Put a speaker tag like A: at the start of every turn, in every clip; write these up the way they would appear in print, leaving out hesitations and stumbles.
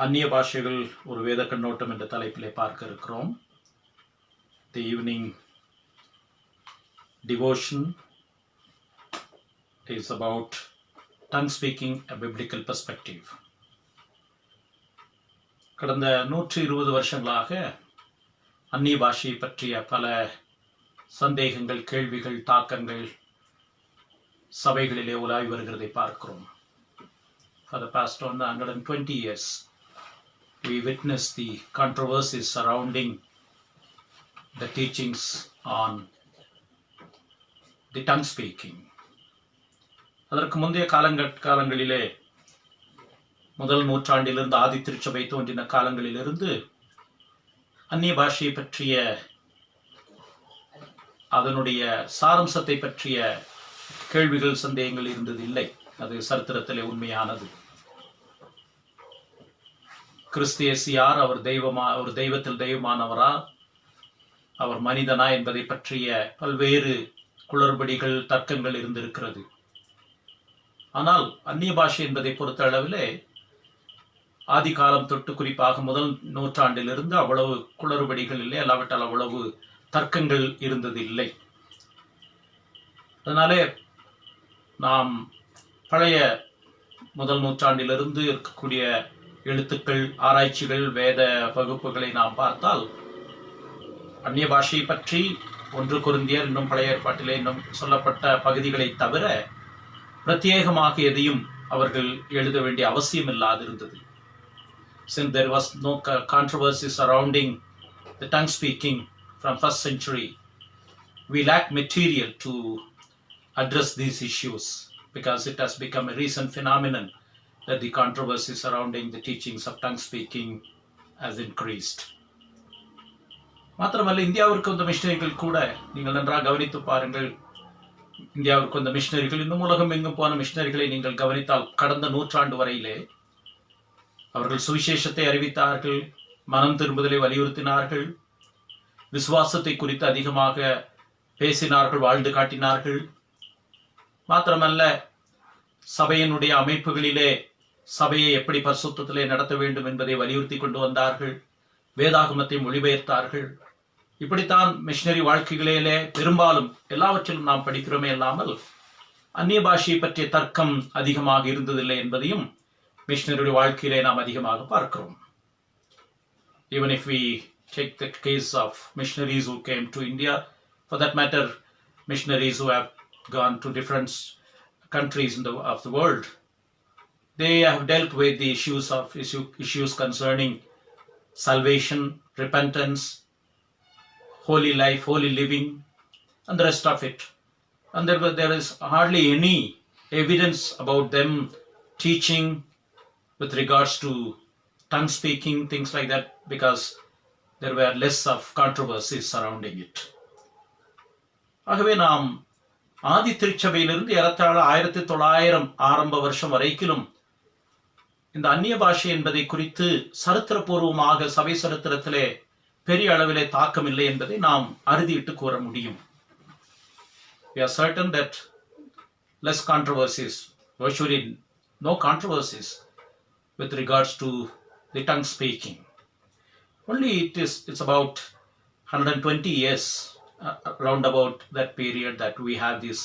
A: அந்நிய பாஷைகள் ஒரு வேத கண்ணோட்டம் என்ற தலைப்பிலே பார்க்க இருக்கிறோம். தி evening devotion is about tongue speaking a biblical perspective. கடந்த 120 வருஷங்களாக அந்நிய பாஷையை பற்றிய பல சந்தேகங்கள், கேள்விகள், தாக்கங்கள் சபைகளிலே உலாவி வருகிறதை பார்க்கிறோம். For the past 120 years, we witnessed the controversies surrounding the teachings on the tongue speaking. அதற்கு முந்தைய காலங்களிலே முதல் நூற்றாண்டிலிருந்து ஆதி திருச்சபை தோன்றின காலங்களிலிருந்து அந்நிய பாஷையை பற்றிய அதனுடைய சாரம்சத்தை பற்றிய கேள்விகள், சந்தேகங்கள் இருந்தது இல்லை. அது சரித்திரத்திலே உண்மையானது. கிறிஸ்து இயேசு யார்? அவர் தெய்வத்தில் தெய்வமானவரா? அவர் மனிதனா என்பதை பற்றிய பல்வேறு குளறுபடிகள், தர்க்கங்கள் இருந்திருக்கிறது. ஆனால் அந்நிய பாஷை என்பதை பொறுத்த அளவிலே ஆதி காலம் தொட்டு, குறிப்பாக முதல் நூற்றாண்டிலிருந்து அவ்வளவு குளறுபடிகள் இல்லை, அல்லாவிட்டால் அவ்வளவு தர்க்கங்கள் இருந்தது இல்லை. அதனாலே நாம் பழைய முதல் நூற்றாண்டிலிருந்து இருக்கக்கூடிய எழுத்துக்கள், ஆராய்ச்சிகள், வேத வகுப்புகளை நாம் பார்த்தால் அந்நிய பாஷையை பற்றி 1 கொரிந்தியர் இன்னும் பழைய ஏற்பாட்டிலே இன்னும் சொல்லப்பட்ட பகுதிகளை தவிர பிரத்யேகமாக எதையும் அவர்கள் எழுத வேண்டிய அவசியம் இல்லாதிருந்தது. Since there was no controversy surrounding the tongue speaking from first century, we lack material to address these issues because it has become a recent phenomenon that the controversy surrounding the teachings of tongue speaking has increased. மாத்திரமல்ல, இந்தியாவிற்கு வந்த மிஷனரிகள் கூட, நீங்கள் நன்றாக கவனித்து பாருங்கள், இந்தியாவிற்கு வந்த மிஷனரிகள், இன்னும் உலகம் எங்கும் போன மிஷனரிகளை நீங்கள் கவனித்தால் கடந்த நூற்றாண்டு வரையிலே அவர்கள் சுவிசேஷத்தை அறிவித்தார்கள், மனம் திரும்புதலை வலியுறுத்தினார்கள், விசுவாசத்தை குறித்து அதிகமாக பேசினார்கள், வாழ்ந்து காட்டினார்கள். மாத்திரமல்ல, சபையினுடைய அமைப்புகளிலே சபையை எப்படி பரிசுத்தத்திலே நடத்த வேண்டும் என்பதை வலியுறுத்தி கொண்டு வந்தார்கள், வேதாகமத்தை மொழிபெயர்த்தார்கள். இப்படித்தான் மிஷனரி வாழ்க்கைகளிலே பெரும்பாலும் எல்லாவற்றிலும் நாம் படிக்கிறோமே இல்லாமல் அந்நிய பாஷையை பற்றிய தர்க்கம் அதிகமாக இருந்ததில்லை என்பதையும் மிஷனரி வாழ்க்கையிலே நாம் அதிகமாக பார்க்கிறோம். Even if we take the case of missionaries who came to India, for that matter, missionaries who have gone to different countries of the world, they have dealt with the issues concerning salvation, repentance, holy life, holy living, and the rest of it. And there is hardly any evidence about them teaching with regards to tongue speaking, things like that, because there were less of controversies surrounding it. ஆகவே நாம் ஆதி திருச்சபையிலிருந்து ஏறத்தாழ 1900 ஆரம்ப வருஷம் வரைக்கிலும் இந்த அந்நிய பாஷை என்பதை குறித்து சரித்திரபூர்வமாக சபை சரித்திரத்திலே பெரிய அளவிலே தாக்கம் இல்லை என்பதை நாம் அறுதியிட்டு கூற முடியும். We are certain that less controversies, virtually no controversies with regards to the tongue speaking. Only it's about 120 years, around about that period, that we have this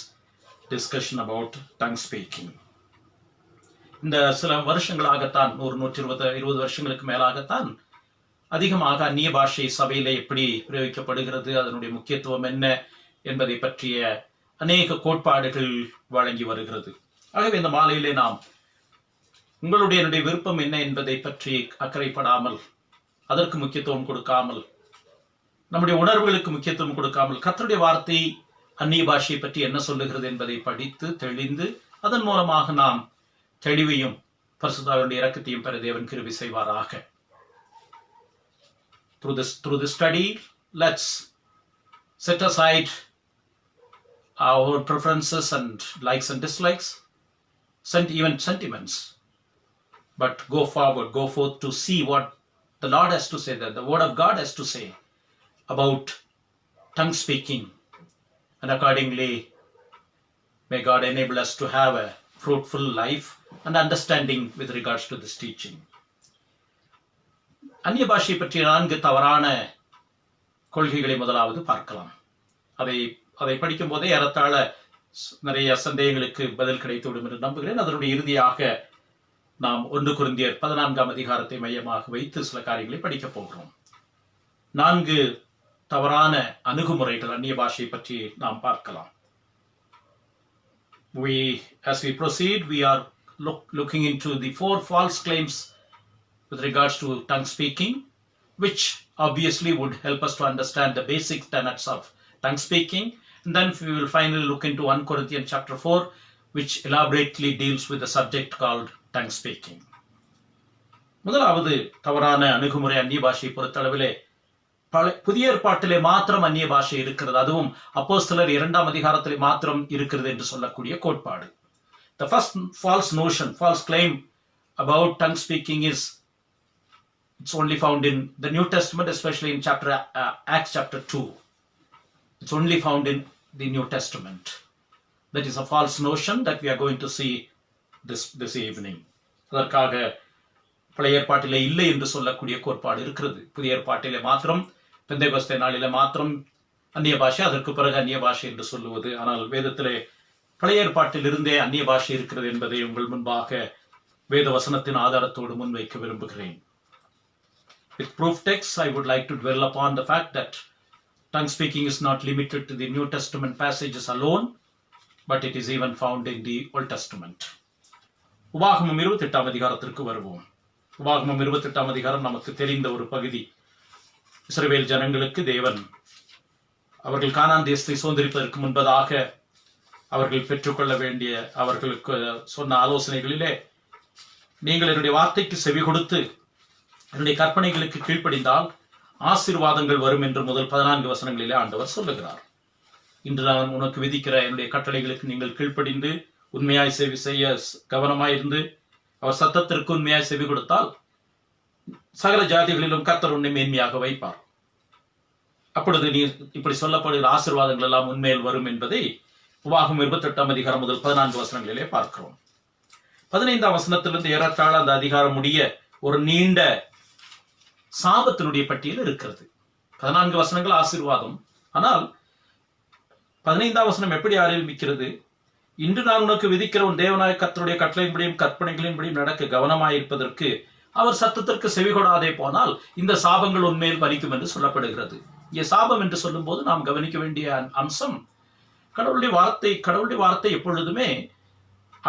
A: discussion about tongue speaking. இந்த சில வருஷங்களாகத்தான், 120 வருஷங்களுக்கு மேலாகத்தான் அதிகமாக அந்நிய பாஷை சபையிலே எப்படி பிரயோகிக்கப்படுகிறது, அதனுடைய முக்கியத்துவம் என்ன என்பதை பற்றிய அநேக கோட்பாடுகள் வழங்கி வருகிறது. ஆகவே இந்த மாலையிலே நாம் உங்களுடைய விருப்பம் என்ன என்பதை பற்றி அக்கறைப்படாமல், அதற்கு முக்கியத்துவம் கொடுக்காமல், நம்முடைய உணர்வுகளுக்கு முக்கியத்துவம் கொடுக்காமல், கர்த்தருடைய வார்த்தை அந்நிய பாஷையை பற்றி என்ன சொல்லுகிறது என்பதை படித்து தெளிந்து அதன் மூலமாக நாம் தெளிவையும் பரிசுத்தாவினுடைய இரக்கத்தையும் பெற தேவன் கிருபை செய்வாராக. Through the study, let's set aside our preferences and likes and dislikes, even sentiments, but go forth to see what the Lord has to say, that the Word of God has to say about tongue speaking. And accordingly, may God enable us to have a fruitful life and understanding with regards to this teaching. அந்நிய பாஷை பற்றிய 4 தவறான கொள்கைகளை முதலாவது பார்க்கலாம். அதை படிக்கும் போதே ஏறத்தாழ நிறைய சந்தேகங்களுக்கு பதில் கிடைத்துவிடும் என்று நம்புகிறேன். அதனுடைய இறுதியாக நாம் 1 கொரிந்தியர் 14ஆம் அதிகாரத்தை மையமாக வைத்து சில காரியங்களை படிக்கப் போகிறோம். 4 தவறான அணுகுமுறைகள் அந்நிய பாஷை பற்றி நாம் பார்க்கலாம். As we proceed, we are looking into the 4 false claims with regards to tongue speaking, which obviously would help us to understand the basic tenets of tongue speaking. And then we will finally look into 1 Corinthians chapter 4, which elaborately deals with the subject called tongue speaking. முதலாவது தவறான அணுகுமுறை அந்நிய பாஷையை பொறுத்தளவிலே புதிய ஏற்பாட்டிலே மாத்திரம் அந்நிய பாஷை இருக்கிறது, அதுவும் அப்போஸ்தலர் 2ஆம் அதிகாரத்திலே மாத்திரம் இருக்கிறது என்று சொல்லக்கூடிய கோட்பாடு. The first false notion, false claim about tongue speaking is it's only found in the New Testament, especially in Acts chapter 2. It's only found in the New Testament. That is a false notion that we are going to see this evening. அதற்காக பழைய ஏற்பாட்டிலே இல்லை என்று சொல்லக்கூடிய கோட்பாடு இருக்கிறது. புதிய ஏற்பாட்டிலே மாத்திரம், பெந்தேகோஸ்தே நாளிலே மாத்திரம் அந்நிய பாஷை, அதற்கு பிறகு அந்நிய பாஷை என்று சொல்லுவது. ஆனால் வேதத்திலே பழைய ஏற்பாட்டில் இருந்தே அந்நிய பாஷை இருக்கிறது என்பதை உங்கள் முன்பாக வேத வசனத்தின் ஆதாரத்தோடு முன்வைக்க விரும்புகிறேன். With proof texts, I would like to dwell upon the fact that tongue speaking is not limited to the New Testament passages alone, but it is even found in the Old Testament. உபாகமம் 28ஆம் அதிகாரத்திற்கு வருவோம். உபாகமம் 28ஆம் அதிகாரம் நமக்கு தெரிந்த ஒரு பகுதி. இஸ்ரவேல் ஜனங்களுக்கு தேவன் அவர்கள் கானான் தேசத்தை சுதந்திரிப்பதற்கு முன்பதாக அவர்கள் பெற்றுக்கொள்ள வேண்டிய அவர்களுக்கு சொன்ன ஆலோசனைகளிலே, நீங்கள் என்னுடைய வார்த்தைக்கு செவி கொடுத்து என்னுடைய கற்பனைகளுக்கு கீழ்ப்படிந்தால் ஆசீர்வாதங்கள் வரும் என்று முதல் 14 வசனங்களிலே ஆண்டவர் சொல்லுகிறார். இன்று நான் உனக்கு விதிக்கிற என்னுடைய கட்டளைகளுக்கு நீங்கள் கீழ்ப்படிந்து உண்மையாய் செவி செய்ய கவனமாயிருந்து அவர் சத்தத்திற்கு உண்மையாய் செவி கொடுத்தால் சகல ஜாதிகளிலும் கர்த்தர் உன்னை மேன்மையாக வைப்பார். அப்பொழுது நீ இப்படி சொல்லப்படுகிற ஆசீர்வாதங்கள் எல்லாம் உண்மையில் வரும் என்பதை உபாகமம் 28ஆம் அதிகாரம் முதல் 14 வசனங்களிலே பார்க்கிறோம். 15ஆம் வசனத்திலிருந்து ஏறத்தாழ அந்த அதிகாரம் முடிய ஒரு நீண்ட சாபத்தினுடைய பட்டியல் இருக்கிறது. 14 வசனங்கள் ஆசீர்வாதம். ஆனால் 15ஆம் வசனம் எப்படி ஆரம்பிக்கிறது? இன்று நான் உனக்கு விதிக்கிற உன் தேவனாய கர்த்தருடைய கட்டளையின்படியும் கற்பனைகளின்படியும் நடக்க கவனமாயிருப்பதற்கு அவர் சத்தத்திற்கு செவி கொடாதே போனால் இந்த சாபங்கள் உண்மையில் பலிக்கும் என்று சொல்லப்படுகிறது. இங்கே சாபம் என்று சொல்லும் போது நாம் கவனிக்க வேண்டிய அம்சம், கடவுளுடைய வார்த்தை எப்பொழுதுமே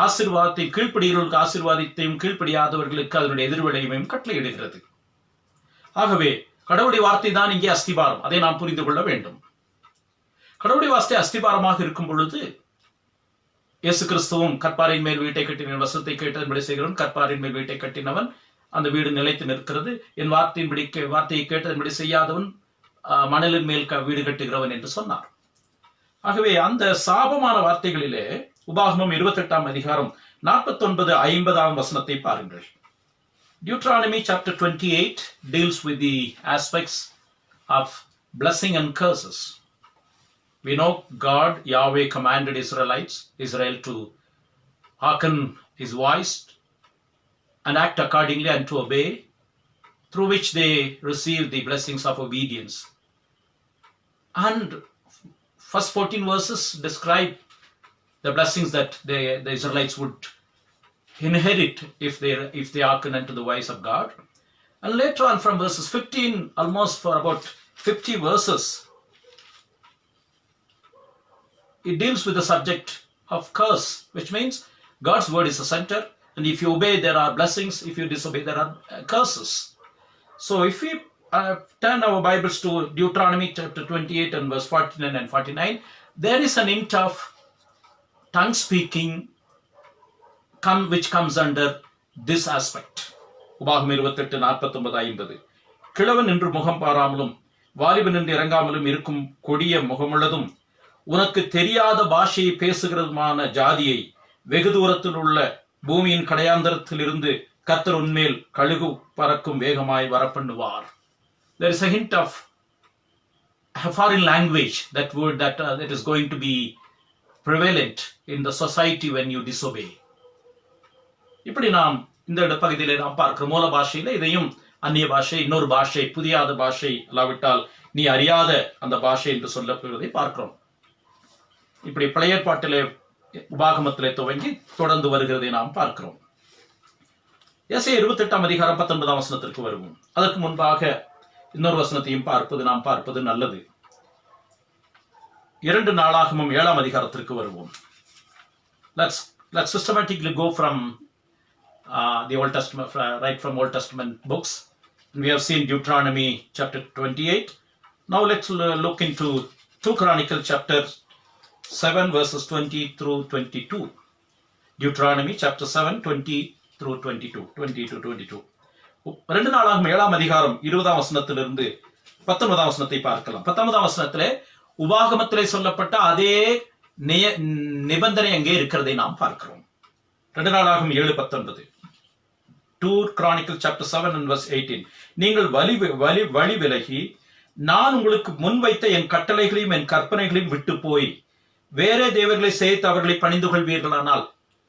A: ஆசீர்வாதத்தை கீழ்ப்படிகிறவர்களுக்கு ஆசீர்வாதத்தையும் கீழ்ப்படியாதவர்களுக்கு அதனுடைய எதிர்விளைவையும் கட்டளையிடுகிறது. ஆகவே கடவுளுடைய வார்த்தை தான் இங்கே அஸ்திபாரம். அதை நாம் புரிந்து கொள்ள வேண்டும். கடவுளுடைய வார்த்தை அஸ்திபாரமாக இருக்கும் பொழுது இயேசு கிறிஸ்துவும் கற்பாரின் மேல் வீட்டை கட்டினவன் வசனத்தை கேட்டதன்படி செய்கிறவன் கற்பாரின் மேல் வீட்டை கட்டினவன் அந்த வீடு நிலைத்து நிற்கிறது, என் வார்த்தையை கேட்டதன்படி செய்யாதவன் மணலின் மேல் வீடு கட்டுகிறவன் என்று சொன்னார். ஆகவே அந்த சாபமான வார்த்தைகளிலே உபாகமம் 28ஆம் அதிகாரம் 49-50ஆம் வசனத்தை பாருங்கள். Deuteronomy chapter 28 deals with the aspects of blessing and curses. We know God, Yahweh, commanded Israel to hearken his voice and act accordingly and to obey, through which they receive the blessings of obedience. And first 14 verses describe the blessings that the Israelites would inherit if they hearken unto the voice of God. And later on from verses 15, almost for about 50 verses, it deals with the subject of curse, which means God's word is the center, and if you obey, there are blessings. If you disobey, there are curses. So if we turn our Bibles to Deuteronomy chapter 28 and verse 49 and 49, there is an hint of tongue speaking which comes under this aspect. உபாகமம் 28:49-50. கிழவன் என்று முகம் பாராமலும் வாலிபன் என்று இறங்காமலும் இருக்கும் கொடிய முகமுள்ளதும் உனக்கு தெரியாத பாஷையை பேசுகிறதுமான ஜாதியை வெகு தூரத்தில் உள்ள பூமியின் கடையாந்தரத்தில் இருந்து கர்த்தர் உன்மேல் கழுகு பறக்கும் வேகமாய் வரப்பண்ணுவார். There is a hint of a foreign language that is going to be prevalent in the society when you disobey. இப்படி நாம் இந்த பகுதியிலே நாம் பார்க்கிற மூல பாஷையில இதையும் அந்நிய பாஷை, இன்னொரு பாஷை, புதியாத பாஷை, அல்லாவிட்டால் நீ அறியாத அந்த பாஷை என்று சொல்லப்படுவதை பார்க்கிறோம். இப்படி பழைய ஏற்பாட்டிலே உபாகமத்திலே துவங்கி தொடர்ந்து வருகிறதை நாம் பார்க்கிறோம். ஏசாயா 28 அதிகாரம் 19 வசனத்திற்கு வருவோம். அதற்கு முன்பாக இன்னொரு வசனத்தையும் நாம் பார்ப்பது நல்லது. 2 நாளாகமும் 7 அதிகாரத்திற்கு வருவோம். Let's systematically go from the Old Testament, right from Old Testament books. We have seen Deuteronomy chapter 28. Now let's look into 2 Chronicles chapter 7 verses 20 through 22. Deuteronomy chapter 7 20 through 22. 20 to 22. 2 நாளாகமும் 7 அதிகாரம் 20 வசனத்திலிருந்து 19 வசனத்தை பார்க்கலாம். 19 வசனத்திலே உபாகமத்திலே சொல்லப்பட்ட அதே நிபந்தனை அங்கே இருக்கிறதை நாம் பார்க்கிறோம். 2 நாளாகமும் 7:19. 2 Chronicles chapter 7 and verse 18. நீங்கள் வழி விலகி நான் உங்களுக்கு முன்வைத்த என் கட்டளைகளையும் என் கற்பனைகளையும் விட்டு போய் வேறே தேவர்களை சேர்த்து அவர்களை பணிந்து கொள்வீர்களானால்,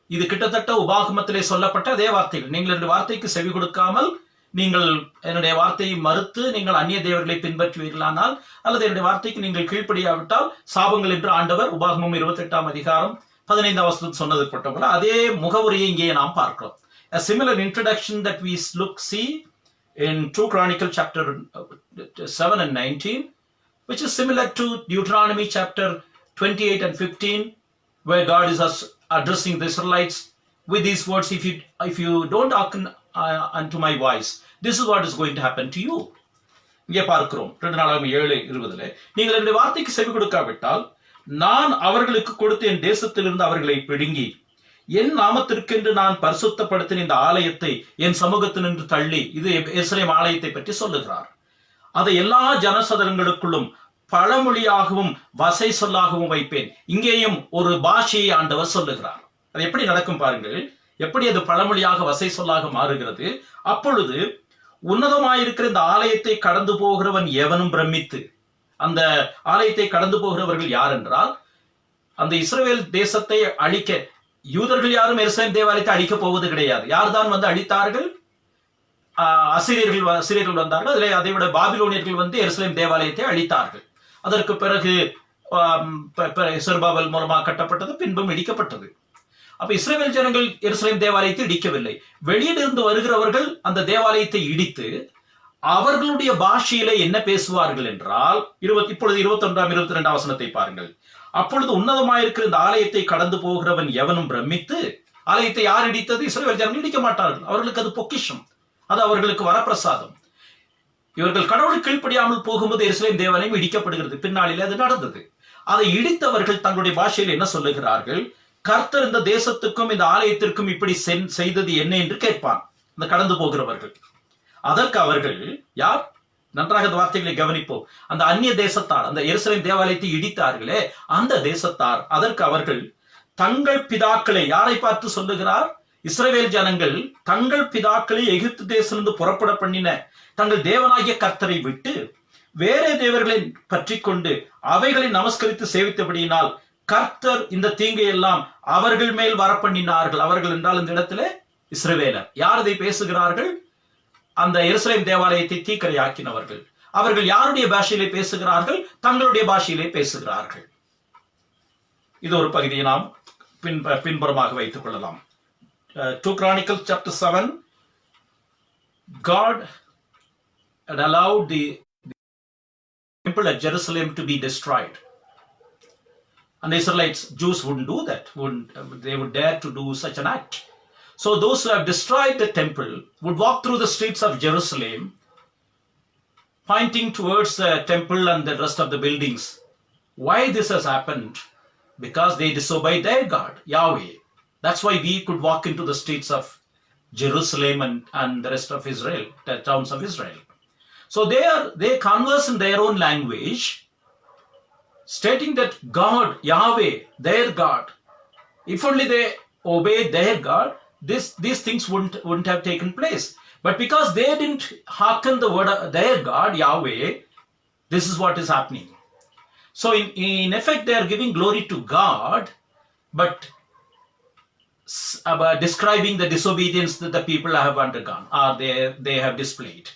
A: இது கிட்டத்தட்ட உபாகமத்திலே சொல்லப்பட்ட அதே வார்த்தைகள். நீங்கள் என்னுடைய வார்த்தைக்கு செவி கொடுக்காமல் நீங்கள் என்னுடைய வார்த்தையை மறுத்து நீங்கள் அந்நிய தேவர்களை பின்பற்றுவீர்களானால், அல்லது என்னுடைய வார்த்தைக்கு நீங்கள் கீழ்ப்படியாவிட்டால் சாபங்கள் என்று ஆண்டவர் உபாகமம் 28 அதிகாரம் 15 வசனத்தில் சொன்னது போல அதே முகவுரையை இங்கே நாம் பார்க்கிறோம். A similar introduction that we see in 2 Chronicles chapter 7 and 19, which is similar to Deuteronomy chapter 28 and 15, where God is addressing the Israelites with these words: if you don't hearken unto my voice, this is what is going to happen to you. இங்கே பார்க்கிறோம் 2 நாளாகமும் 7:20. நீங்கள் என்னுடைய வார்த்தைக்கு செவி கொடுக்காவிட்டால் நான் அவர்களுக்கு கொடுத்த என் தேசத்திலிருந்து அவர்களை பிடுங்கி என் நாமத்திற்கென்று நான் பரிசுத்தப்படுத்தின இந்த ஆலயத்தை என் சமூகத்தினின்று தள்ளி, இது எருசலேம் ஆலயத்தை பற்றி சொல்லுகிறார், அதை எல்லா ஜனசதரங்களுக்குள்ளும் பழமொழியாகவும் வசை சொல்லாகவும் வைப்பேன். இங்கேயும் ஒரு பாஷையை ஆண்டவர் சொல்லுகிறார். அது எப்படி நடக்கும் பாருங்கள், எப்படி அது பழமொழியாக வசை சொல்லாக மாறுகிறது. அப்பொழுது உன்னதமாயிருக்கிற இந்த ஆலயத்தை கடந்து போகிறவன் எவனும் பிரமித்து, அந்த ஆலயத்தை கடந்து போகிறவர்கள் யார் என்றால், அந்த இஸ்ரவேல் தேசத்தை அழிக்க யூதர்கள் யாரும் எருசலேம் தேவாலயத்தை அழிக்க போவது கிடையாது. யார்தான் வந்து அழித்தார்கள்? அசிரியர்கள் வந்தார்கள். அதிலே அதை விட பாபிலோனியர்கள் வந்து எருசலேம் தேவாலயத்தை அழித்தார்கள். அதற்கு பிறகு செருபாபேல் மூலமாக கட்டப்பட்டது, பின்பும் இடிக்கப்பட்டது. அப்ப இஸ்ரவேல் ஜனங்கள் எருசலேம் தேவாலயத்தை இடிக்கவில்லை. வெளியிலிருந்து வருகிறவர்கள் அந்த தேவாலயத்தை இடித்து அவர்களுடைய பாஷையிலே என்ன பேசுவார்கள் என்றால், இப்பொழுது 21 22 வசனத்தை பாருங்கள். அப்பொழுது உன்னதமாயிருக்கிற இந்த ஆலயத்தை கடந்து போகிறவன் எவனும் பிரமித்து, ஆலயத்தை யார் இடித்தது? இஸ்ரவேல் ஜனங்கள் இடிக்க மாட்டார்கள். அவர்களுக்கு அது பொக்கிஷம், அது அவர்களுக்கு வரப்பிரசாதம். இவர்கள் கடவுளுக்கு கீழ்ப்படியாமல் போகும்போது எருசலேம் தேவாலயம் இடிக்கப்படுகிறது. பின்னாளில் அது நடந்தது. அதை இடித்தவர்கள் தங்களுடைய பாஷையில் என்ன சொல்லுகிறார்கள்? கர்த்தர் இந்த தேசத்துக்கும் இந்த ஆலயத்திற்கும் இப்படி செய்தது என்ன என்று கேட்பான் இந்த கடந்து போகிறவர்கள். அதற்கு அவர்கள் யார்? நன்றாக இந்த வார்த்தைகளை கவனிப்போம். அந்த அந்நிய தேசத்தார், அந்த எருசலேம் தேவாலயத்தை இடித்தார்களே அந்த தேசத்தார், அதற்கு அவர்கள் தங்கள் பிதாக்களை, யாரை பார்த்து சொல்லுகிறார்? இஸ்ரவேல் ஜனங்கள் தங்கள் பிதாக்களை எகிப்து தேசத்திலிருந்து புறப்பட பண்ணின தங்கள் தேவனாகிய கர்த்தரை விட்டு வேறே தேவர்களை பற்றி கொண்டு அவைகளை நமஸ்கரித்து சேவித்தபடியினால் கர்த்தர் இந்த தீங்கை எல்லாம் அவர்கள் மேல் வரப்பண்ணினார்கள். அவர்கள் என்றால் இந்த இடத்துல இஸ்ரவேலர். யார் இதை பேசுகிறார்கள்? அந்த எருசலேம் தேவாலயத்தை தீக்கரையாக்கினவர்கள். அவர்கள் யாருடைய பாஷையிலே பேசுகிறார்கள்? தங்களுடைய பாஷையிலே பேசுகிறார்கள். இது ஒரு பகுதியை நாம் பின்புறமாக வைத்துக் கொள்ளலாம். 2 Chronicles chapter 7, God had allowed the temple at Jerusalem to be destroyed. And the Israelites, Jews wouldn't do that. They would dare to do such an act. So those who have destroyed the temple would walk through the streets of Jerusalem, pointing towards the temple and the rest of the buildings. Why this has happened? Because they disobeyed their God, Yahweh. That's why we could walk into the streets of Jerusalem and the rest of Israel, the towns of Israel. So they converse in their own language, stating that God, Yahweh, their God, if only they obeyed their God, these things wouldn't have taken place. But because they didn't hearken the word of their God, Yahweh, this is what is happening. So in effect, they are giving glory to God, but describing the disobedience that the people have undergone or they have displayed.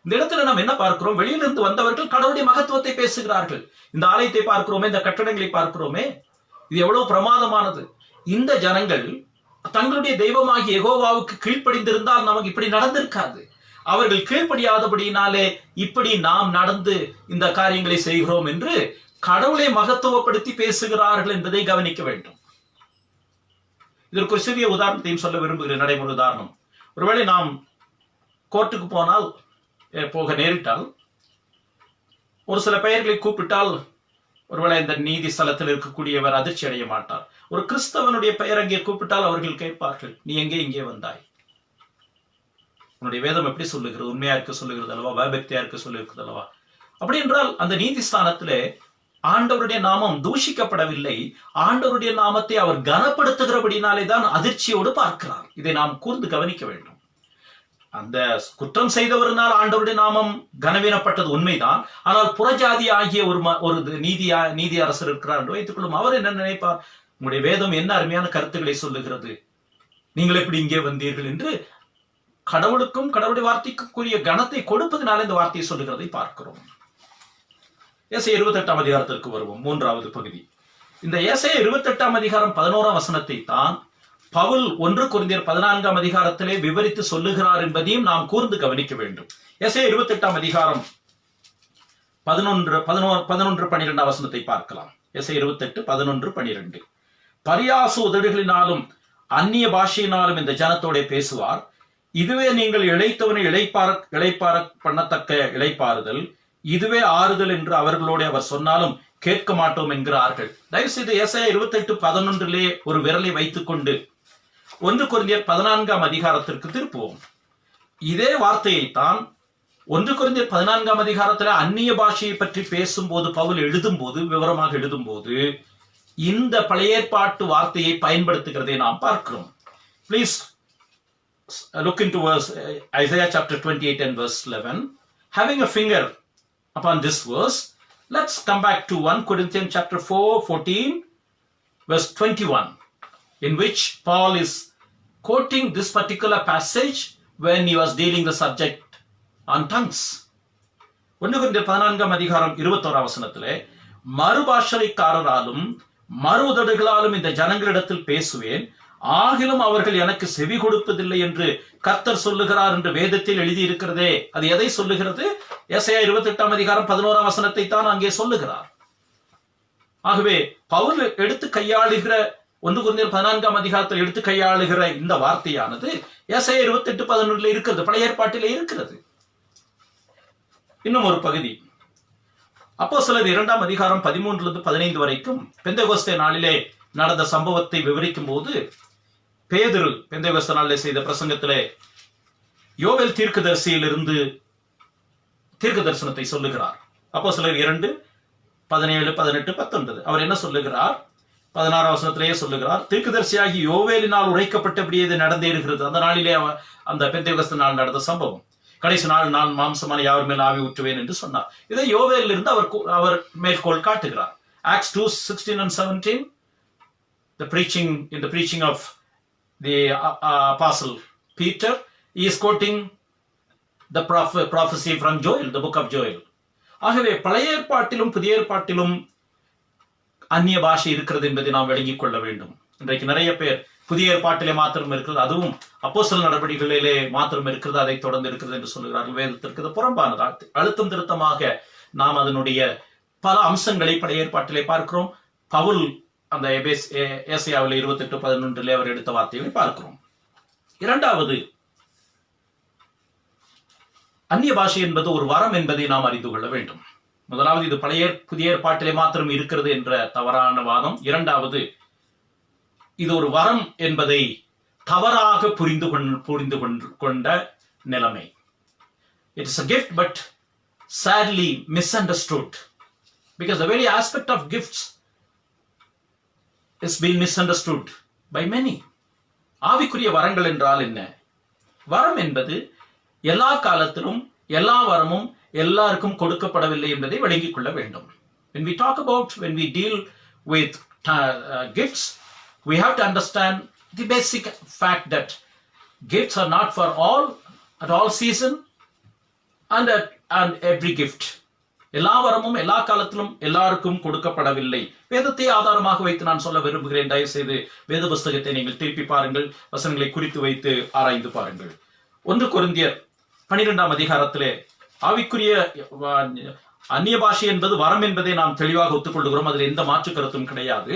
A: இந்த இடத்துல நாம் என்ன பார்க்கிறோம்? வெளியிலிருந்து வந்தவர்கள் கடவுளுடைய மகத்துவத்தை பேசுகிறார்கள். இந்த ஆலயத்தை பார்க்கிறோமே, இந்த கட்டடங்களை பார்க்கிறோமே, இது எவ்வளவு பிரமாதமானது. இந்த ஜனங்கள் தங்களுடைய தெய்வமாகிய யெகோவாவுக்கு கீழ்ப்படிந்திருந்தால் நமக்கு இப்படி நடந்திருக்காது. அவர்கள் கீழ்ப்படியாதபடியினாலே இப்படி நாம் நடந்து இந்த காரியங்களை செய்கிறோம் என்று கடவுளை மகத்துவப்படுத்தி பேசுகிறார்கள் என்பதை கவனிக்க வேண்டும். இதற்கு ஒரு சிறிய உதாரணத்தையும் சொல்ல விரும்புகிறேன். நடைமுறை உதாரணம். ஒருவேளை நாம் கோர்ட்டுக்கு போனால், போக நேரிட்டால், ஒரு சில பெயர்களை கூப்பிட்டால் ஒருவேளை இந்த நீதி ஸ்தலத்தில் இருக்கக்கூடியவர் அதிர்ச்சி அடைய மாட்டார். ஒரு கிறிஸ்தவனுடைய பெயர் அங்கே கூப்பிட்டால் அவர்கள் கேட்பார்கள், நீ எங்கே இங்கே வந்தாய்? உன்னுடைய வேதம் எப்படி சொல்லுகிறது? உண்மையா இருக்க சொல்லுகிறது அல்லவா? பயபக்தியா இருக்க சொல்லுகிறது அல்லவா? அப்படி என்றால் அந்த நீதி ஸ்தானத்திலே ஆண்டவருடைய நாமம் தூஷிக்கப்படவில்லை. ஆண்டவருடைய நாமத்தை அவர் கனப்படுத்துகிறபடினாலே தான் அதிர்ச்சியோடு பார்க்கிறார். இதை நாம் கூர்ந்து கவனிக்க வேண்டும். அந்த குற்றம் செய்தவரினால் ஆண்டவருடைய நாமம் கனவீனப்பட்டது உண்மைதான். ஆனால் புறஜாதி ஆகிய ஒரு நீதி அரசர் இருக்கிறார் என்று வைத்துக் கொள்ளும். அவர் என்ன நினைப்பார்? உங்களுடைய வேதம் என்ன அருமையான கருத்துக்களை சொல்லுகிறது, நீங்கள் எப்படி இங்கே வந்தீர்கள் என்று கடவுளுக்கும் கடவுளுடைய வார்த்தைக்கும் கூறிய கனத்தை கொடுப்பதனால இந்த வார்த்தையை சொல்லுகிறதை பார்க்கிறோம். ஏசாயா 28 அதிகாரத்திற்கு வருவோம். 3வது பகுதி. இந்த ஏசாயா 28 அதிகாரம் 11 வசனத்தை தான் பவுல் 1 கொரிந்தியர் 14 அதிகாரத்திலே விவரித்து சொல்லுகிறார் என்பதையும் நாம் கூர்ந்து கவனிக்க வேண்டும். ஏசாயா 28 அதிகாரம் 11-12 வசனத்தை பார்க்கலாம். ஏசாயா 28 11-12. பரியாச உதடுகளினாலும் அந்நிய பாஷையினாலும் இந்த ஜனத்தோட பேசுவார். இதுவே நீங்கள் இளைத்தவனை இளைப்பார பண்ணத்தக்க இளைப்பாறுதல், இதுவே ஆறுதல் என்று அவர்களோட அவர் சொன்னாலும் கேட்க மாட்டோம் என்கிறார்கள். தயவுசெய்து ஏசாயா 28:11 ஒரு விரலை வைத்துக் கொண்டு 1 கொரிந்தியர் 14 அதிகாரத்திற்கு திருப்புவோம். இதே வார்த்தையைத்தான் 1 கொரிந்தியர் 14 அதிகாரத்தில் அந்நிய பாஷையை பற்றி பேசும்போது பவுல் எழுதும்போது, விவரமாக எழுதும்போது இந்த பழைய ஏற்பாட்டு வார்த்தையை பயன்படுத்துகிறதை நாம் பார்க்கிறோம். Please look into Isaiah chapter 28 and verse 11. Having a finger upon this verse, let's come back to 1 Corinthians chapter 4:14 verse 21, in which Paul is quoting this particular passage when he was dealing the subject on tongues. 1 கொரிந்தியர் 14 அதிகாரம் 21 வசனத்திலே, மறுபாஷைக்காரராலும் மறு உதடுகளாலும் இந்த ஜனங்களிடத்தில் பேசுவேன், ஆகிலும் அவர்கள் எனக்கு செவி கொடுப்பதில்லை என்று கர்த்தர் சொல்லுகிறார் என்று வேதத்தில் எழுதியிருக்கிறதே. அது எதை சொல்லுகிறது? ஏசாயா 28 அதிகாரம் 11 வசனத்தை தான் அங்கே சொல்லுகிறார். ஆகவே பவுல் எடுத்து கையாளுகிற 1 கொரிந்தியர் 14 அதிகாரத்தில் எடுத்து கையாளுகிற இந்த வார்த்தையானது ஏசாயா 28:11 இருக்கிறது, பழைய ஏற்பாட்டிலே இருக்கிறது. இன்னும் ஒரு பகுதி, அப்போஸ்தலர் 2 அதிகாரம் 13-15 வரைக்கும் பெந்தெகோஸ்தே நாளிலே நடந்த சம்பவத்தை விவரிக்கும் போது பேதுரு பெந்தெகோஸ்தே நாளிலே செய்த பிரசங்கத்திலே யோவேல் தீர்க்கதரிசியிலிருந்து தீர்க்க தரிசனத்தை சொல்லுகிறார். அப்போஸ்தலர் 2:17-18-19 அவர் என்ன சொல்லுகிறார்? 16 வசனத்திலேயே சொல்லுகிறார், தீர்க்கதரிசியாகி யோவேலினால் உரைக்கப்பட்டபடியே இது நடந்தேறுகிறது. அந்த நாளிலே அந்த பெந்தெகோஸ்தே நாள் நடந்த சம்பவம். கடைசி நாள் நான் மாம்சமான யாவர் மேல் ஆவி ஊற்றுவேன் என்று சொன்னார். இதை யோவேலில் இருந்து அவர் மேற்கோள் காட்டுகிறார். Acts 2:16 and 17, the preaching of the apostle Peter, he is quoting the prophecy from Joel, the book of Joel. ஆகவே பழைய ஏற்பாட்டிலும் புதிய ஏற்பாட்டிலும் அந்நிய பாஷை இருக்கிறது என்பதை நாம் விளங்கிக் கொள்ள வேண்டும். இன்றைக்கு நிறைய பேர் புதிய ஏற்பாட்டிலே மாத்திரம் இருக்கிறது, அதுவும் அப்போஸ்தலர் நடவடிக்கைகளிலே மாத்திரம் இருக்கிறது, அதை தொடர்ந்து இருக்கிறது என்று சொல்லுகிறார்கள். வேதத்திற்கு புறம்பானதா அழுத்தம் திருத்தமாக நாம் அதனுடைய பல அம்சங்களை பழைய ஏற்பாட்டிலே பார்க்கிறோம். பவுல் அந்த ஏசாயாவில் 28:11 அவர் எடுத்த வார்த்தைகளை பார்க்கிறோம். இரண்டாவது, அந்நிய பாஷை என்பது ஒரு வரம் என்பதை நாம் அறிந்து கொள்ள வேண்டும். முதலாவது, இது புதிய ஏற்பாட்டிலே மாத்திரம் இருக்கிறது என்ற தவறான வாதம். இரண்டாவது, இது ஒரு வரம் என்பதை தவறாக புரிந்து கொண்ட நிலைமை. It is a gift but sadly misunderstood, because the very aspect of gifts is being misunderstood by many. ஆவிக்குரிய வரங்கள் என்றால் என்ன? வரம் என்பது எல்லா காலத்திலும் எல்லா வரமும் எல்லாருக்கும் கொடுக்கப்படவில்லை என்பதை விளங்கிக் கொள்ள வேண்டும். When we deal with gifts, we have to understand the basic fact that gifts are not for all at all season, and every gift. எல்லா வரமும் எல்லா காலத்திலும் எல்லாருக்கும் கொடுக்கப்படவில்லை. வேதத்தை ஆதாரமாக வைத்து நான் சொல்ல விரும்புகிறேன். தயவு செய்து வேத புஸ்தகத்தை நீங்கள் திருப்பி பாருங்கள், வசனங்களை குறித்து வைத்து ஆராய்ந்து பாருங்கள். 1 கொரிந்தியர் 12ஆம் அதிகாரத்திலே ஆவிக்குரிய அந்நிய பாஷை என்பது வரம் என்பதை நாம் தெளிவாக ஒத்துக்கொள்கிறோம். அதில் எந்த மாற்று கருத்தும் கிடையாது.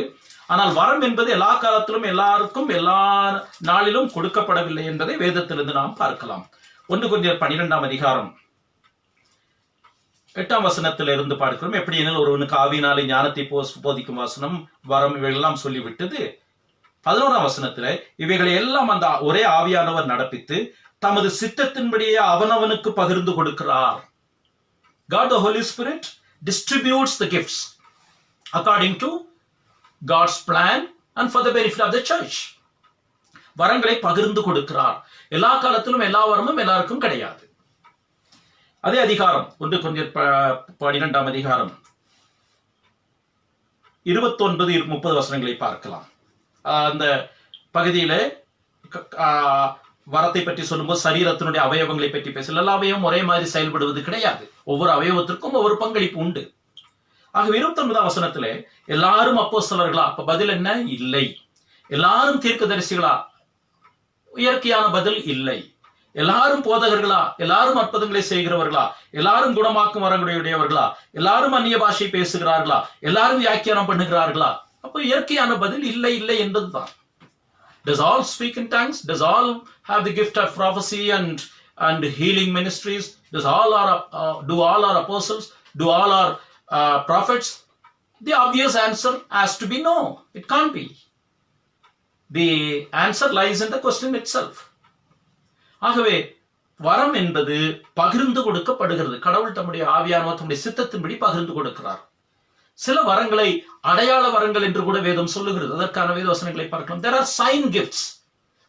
A: ஆனால் வரம் என்பது எல்லா காலத்திலும் எல்லாருக்கும் எல்லா நாளிலும் கொடுக்கப்படவில்லை என்பதை வேதத்திலிருந்து நாம் பார்க்கலாம். 1 கொரிந்தியர் 12ஆம் அதிகாரம் 8ஆம் வசனத்திலிருந்து பார்க்கிறோம். எப்படி எனில் ஒருவனுக்கு ஆவியினாலே ஞானத்தை போதிக்கும் வசனம் வரம் இவைகளெல்லாம் சொல்லிவிட்டது. 11ஆம் வசனத்துல இவைகளை எல்லாம் அந்த ஒரே ஆவியானவர் நடப்பித்து தமது சித்தத்தின்படியே அவனவனுக்கு பகிர்ந்து கொடுக்கிறார். God the Holy Spirit distributes the gifts according to God's plan and for the benefit of the church. வரங்களை பகிர்ந்து கொடுக்கிறார். எல்லா காலத்திலும் எல்லா வரமும் எல்லாருக்கும் கிடையாது. அதே அதிகாரம் 1 கொரிந்தியர் 12ஆம் அதிகாரம் 29-30 வசனங்களை பார்க்கலாம். அந்த பகுதியில வரத்தை பற்றி சொல்லும்போது சரீரத்தினுடைய அவயவங்களை பற்றி பேசல. எல்லா அவயவம் ஒரே மாதிரி செயல்படுவது கிடையாது. ஒவ்வொரு அவயவத்திற்கும் ஒவ்வொரு பங்களிப்பு உண்டு. ஆகவே 29ஆம் வசனத்துல எல்லாரும் அப்போஸ்தலர்களா? அப்ப பதில் என்ன? இல்லை. எல்லாரும் தீர்க்கதரிசிகளா? இயற்கையான பதில் இல்லை. எல்லாரும் போதகர்களா? எல்லாரும் அற்புதங்களை செய்கிறவர்களா? எல்லாரும் குணமாக்கும் வரங்களுடையவர்களா? எல்லாரும் அந்நிய பாஷை பேசுகிறார்களா? எல்லாரும் வியாக்கியானம் பண்ணுகிறார்களா? அப்போ இயற்கையான பதில் இல்லை இல்லை என்பதுதான். Does all speak in tongues? Does all have the gift of prophecy and healing ministries? Do all our apostles? Do all our prophets? The obvious answer has to be no. It can't be. The answer lies in the question itself. ஆகவே வரம் என்பது பகிர்ந்து கொடுக்கப்படுகிறது. கடவுள் தம்முடைய ஆவியானவர் தம்முடைய சித்தத்தின்படி பகிர்ந்து கொடுக்கிறார். சில வரங்களை அடையாள வரங்கள் என்று கூட வேதம் சொல்லுகிறது. அதற்கான வேத வசனங்களை பார்க்கலாம். There are sign gifts.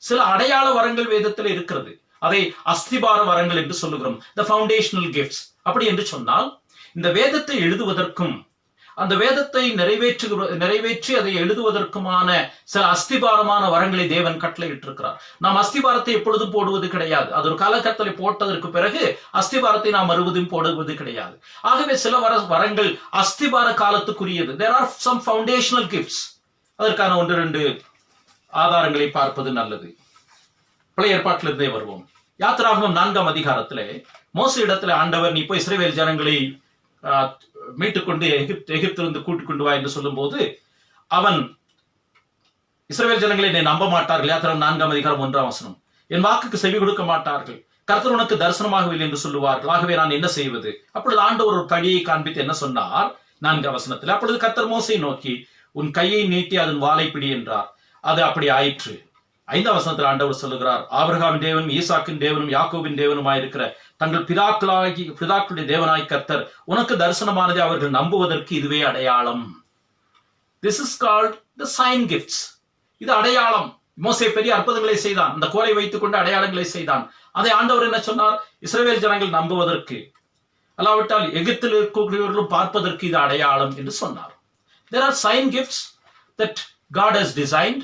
A: சில அடையாள வரங்கள் வேதத்தில் இருக்கிறது. அதை அஸ்திபார வரங்கள் என்று சொல்லுகிறோம். The foundational gifts. அப்படி என்று சொன்னால் இந்த வேதத்தை எழுதுவதற்கும் அந்த வேதத்தை நிறைவேற்றி அதை எழுதுவதற்குமான சில அஸ்திபாரமான வரங்களை தேவன் கட்டளையிட்டிருக்கிறார். நாம் அஸ்திபாரத்தை எப்பொழுதும் போடுவது கிடையாது. அது ஒரு காலகட்டத்தில் போட்டதற்கு பிறகு அஸ்திபாரத்தை நாம் மறுபடியும் போடுவது கிடையாது. ஆகவே சில வரங்கள் அஸ்திபார காலத்துக்குரியது. There are some foundational gifts. அதற்கான 1-2 ஆதாரங்களை பார்ப்பது நல்லது. பழைய ஏற்பாட்டிலிருந்தே வருவோம். யாத்திராகமம் 4ஆம் அதிகாரத்திலே மோசே இடத்துல ஆண்டவர் நீ போய் இஸ்ரவேல் ஜனங்களை மீட்டுக்கொண்டு எகிப்திலிருந்து கூட்டிக் கொண்டு வா என்று சொல்லும் போது அவன் இஸ்ரவேல் ஜனங்களை என்னை நம்ப மாட்டார்கள். யாத்திராகமம் 4ஆம் அதிகாரம் 1ஆம் வசனம். என் வாக்குக்கு செவி கொடுக்க மாட்டார்கள். கர்த்தர் உனக்கு தரிசனமாகவில்லை என்று சொல்லுவார்கள். ஆகவே நான் என்ன செய்வது? அப்பொழுது ஆண்டவர் ஒரு தடியை காண்பித்து என்ன சொன்னார்? 4ஆம் வசனத்தில் அப்பொழுது கர்த்தர் மோசேயை நோக்கி உன் கையை நீட்டி அதன் வாளை பிடி என்றார். அது அப்படி ஆயிற்று. 5ஆம் வசனத்தில் ஆண்டவர் சொல்லுகிறார் ஆபிரகாமின் தேவனும் ஈசாக்கின் தேவனும் யாக்கோபின் தேவனுமாயிருக்கிற தங்கள் பிதாக்களுடைய தேவனாய் கர்த்தர் உனக்கு தரிசனமானதை அவர்கள் நம்புவதற்கு இதுவே அடையாளம். This is called the sign gifts. இது அடையாளம். மோசே பெரிய அற்புதங்களை செய்தான். அந்த கோலை வைத்துக் கொண்டு அடையாளங்களை செய்தான். அதை ஆண்டவர் என்ன சொன்னார்? இஸ்ரவேல் ஜனங்கள் நம்புவதற்கு, அல்லாவிட்டால் எகிப்தில் இருக்கக்கூடியவர்களும் பார்ப்பதற்கு இது அடையாளம் என்று சொன்னார். There are sign gifts that God has designed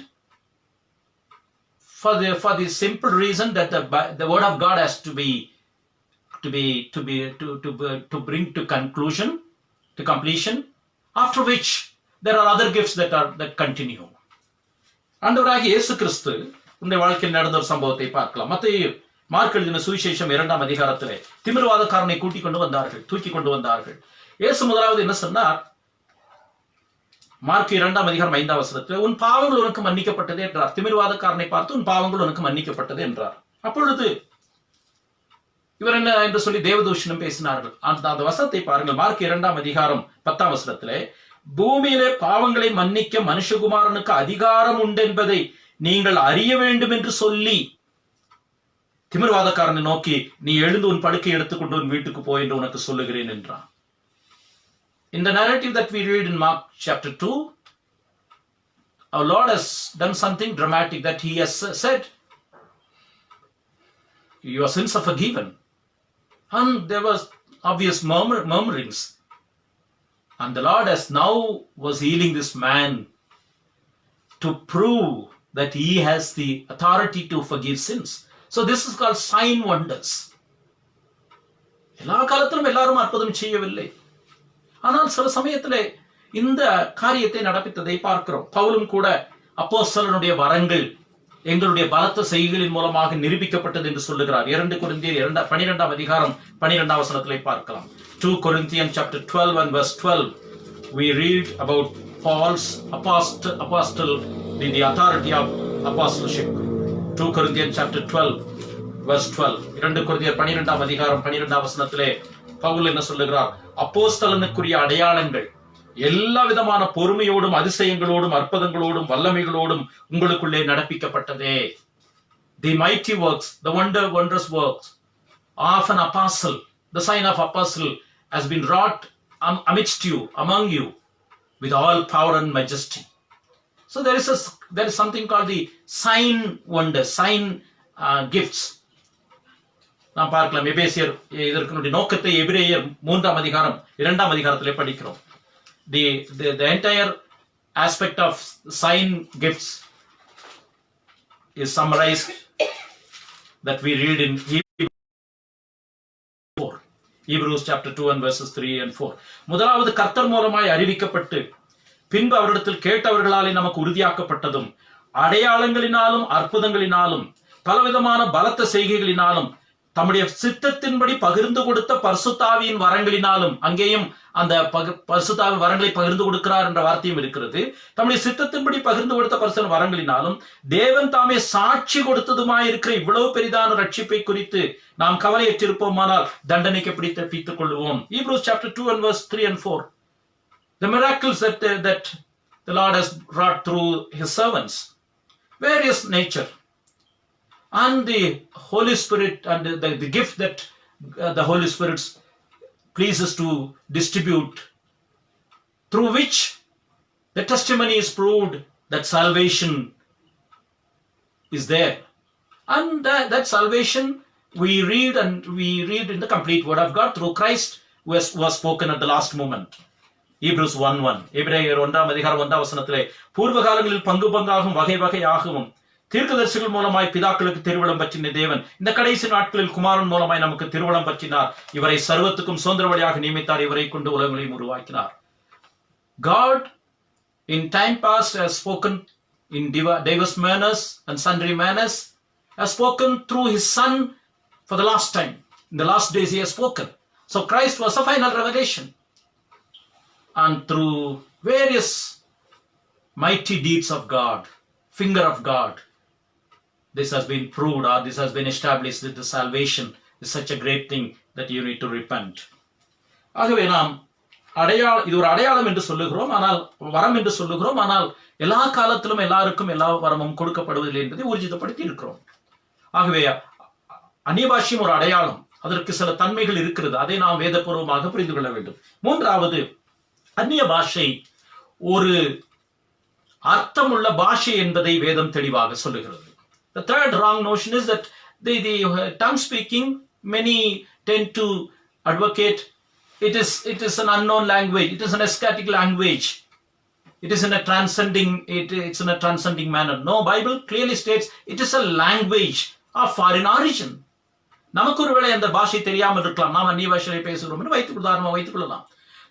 A: for the simple reason that the word of God has to bring to conclusion, to completion, after which there are other gifts that continue. ஆண்டவராகிய இயேசு கிறிஸ்து உன்னுடைய வாழ்க்கையில் நடந்த ஒரு சம்பவத்தை பார்க்கலாம். மத்தேயு mark எழுதின சுவிசேஷம் 2ஆம் அதிகாரத்திலே திமிர்வாதக்காரனை தூக்கி கொண்டு வந்தார்கள். இயேசு முதலாவது என்ன சொன்னார்? மார்க் 2ஆம் அதிகாரம் 5ஆம் வசனத்தில் உன் பாவங்கள் உனக்கு மன்னிக்கப்பட்டது என்றார். திமிர்வாதக்காரனை பார்த்து உன் பாவங்கள் உனக்கு மன்னிக்கப்பட்டது என்றார். அப்பொழுது இவர் என்ன என்று சொல்லி தேவதூஷணம் பேசினார்கள். அந்த வசனத்தை பாருங்கள். மார்க் 2ஆம் அதிகாரம் 10ஆம் வசனத்திலே பூமியிலே பாவங்களை மன்னிக்க மனுஷகுமாரனுக்கு அதிகாரம் உண்டு என்பதை நீங்கள் அறிய வேண்டும் என்று சொல்லி திமிர்வாதக்காரனை நோக்கி நீ எழுந்து உன் படுக்கை எடுத்துக்கொண்டு உன் வீட்டுக்கு போய் என்று உனக்கு சொல்லுகிறேன் என்றான். In the narrative that we read in Mark chapter 2, our Lord has done something dramatic, that he has said, your sins are forgiven. And there was obvious murmurings. And the Lord was healing this man to prove that he has the authority to forgive sins. So this is called sign wonders. எல்லா காலத்திலும் எல்லாரும் அற்புதம் செய்யவில்லை. ஆனால் சில சமயத்திலே இந்த காரியத்தை நடப்பித்ததை பார்க்கிறோம். பவுலும் கூட அப்போஸ்தலனுடைய வரங்கள் எங்களுடைய பலத்த செய்கைகளின் மூலமாக நிரூபிக்கப்பட்டது என்று சொல்லுகிறார். 2 கொரிந்தியர் 12ஆம் அதிகாரம் 12ஆம் வசனத்திலே பார்க்கலாம். 2 Corinthians chapter 12 and verse 12 we read about Paul's apostle in the authority of apostleship. 2 Corinthians chapter 12 verse 12. 2 கொரிந்தியர் 12ஆம் அதிகாரம் 12ஆம் வசனத்திலே பவுல் என்ன சொல்லுகிறார்? அப்போஸ்தலனுக்குரிய அடையாளங்கள் எல்லா விதமான பொறுமையோடும் அதிசயங்களோடும் அற்புதங்களோடும் வல்லமைகளோடும் உங்களுக்குள்ளே நடப்பிக்கப்பட்டதே. The mighty works, the wondrous works of an apostle, the sign of apostle has been wrought amidst you, among you, with all power and majesty. So there is something called the sign wonders, sign gifts. நாம் பார்க்கலாம். எபேசியர் இதற்கு நோக்கத்தை எபிரேயர் 3ஆம் அதிகாரம் 2ஆம் அதிகாரத்திலே படிக்கிறோம். The entire aspect of sign gifts is summarized that we read in Hebrews chapter 2 and verses 3 and 4. முதலாவது கர்த்தர் மூலமாய் அறிவிக்கப்பட்டு பின்பு அவரிடத்தில் கேட்டவர்களாலே நமக்கு உறுதியாக்கப்பட்டதும் அடையாளங்களினாலும் அற்புதங்களினாலும் பலவிதமான பலத்த செய்கைகளினாலும் தம்முடைய சித்தத்தின்படி பகிர்ந்து கொடுத்த பரிசுத்த ஆவியின் வரங்களினாலும், அங்கேயும் அந்த பரிசுத்த ஆவி வரங்களை பகிர்ந்து கொடுக்கிறார் என்ற வார்த்தையும் இருக்கிறது. தம்முடைய சித்தத்தின்படி பகிர்ந்து கொடுத்த பரிசுத்த வரங்களினாலும் தேவன் தாமே சாட்சி கொடுத்ததுமாயிருக்கிற இவ்வளவு பெரிதான ரட்சிப்பை குறித்து நாம் கவலையற்றிருப்போமானால் தண்டனைக்கு எப்படி தப்பித்துக் கொள்வோம். Hebrews chapter 2 and verse 3 and 4. The miracles that the Lord has wrought through his servants, various nature, and the Holy Spirit and the gift that the Holy Spirit pleases to distribute, through which the testimony is proved that salvation is there. And that salvation we read in the complete word of God through Christ, who was spoken at the last moment. Hebrews 1:1. எபிரேயர் 1ஆம் அதிகாரம் 1ஆம் வசனத்திலே பூர்வ காலங்களில் பங்கு பங்காகவும் வகை வகையாகவும் தீர்க்கதரிசிகள் மூலமாய் பிதாக்களுக்கு திருவிழம் பற்றின தேவன் இந்த கடைசி நாட்களில் குமாரன் மூலமாய் நமக்கு திருவிழம் பற்றினார். இவரை சர்வத்துக்கும் சுதந்திர வழியாக நியமித்தார். இவரை கொண்டு உலகங்களையும் உருவாக்கினார். God in time past has spoken in diverse manners and sundry manners, has spoken through his son for the last time. In the last days he has spoken. So Christ was a final revelation. And through various mighty deeds of God, finger of God, this has been proved, or this has been established, that the salvation is such a great thing that you need to repent. ஆகவே நாம் இது ஒரு அடையாளம் என்று சொல்லுகிறோம், ஆனால் வரம் என்று சொல்லுகிறோம். ஆனால் எல்லா காலத்திலும் எல்லாருக்கும் எல்லா வரமும் கொடுக்கப்படுவதில்லை என்பதை ஊர்ஜிதப்படுத்தி இருக்கிறோம். ஆகவே அந்நிய பாஷையும் ஒரு அடையாளம், அதற்கு சில தன்மைகள் இருக்கிறது. அதை நாம் வேதபூர்வமாக புரிந்து கொள்ள வேண்டும். மூன்றாவது, அந்நிய பாஷை ஒரு அர்த்தமுள்ள பாஷை என்பதை வேதம் தெளிவாக சொல்லுகிறது. The third wrong notion is that the tongue speaking, many tend to advocate it is an unknown language, it is an ecstatic language, it is in a transcending manner. No, Bible clearly states it is a language of foreign origin. நமக்கு ஒருவேளை அந்த பாஷை தெரியாமல் இருக்கலாம். நாம் அந்நிய பாஷையை பேசுகிறோம் என்று உதாரணமாக வைத்துக் கொள்ளலாம்.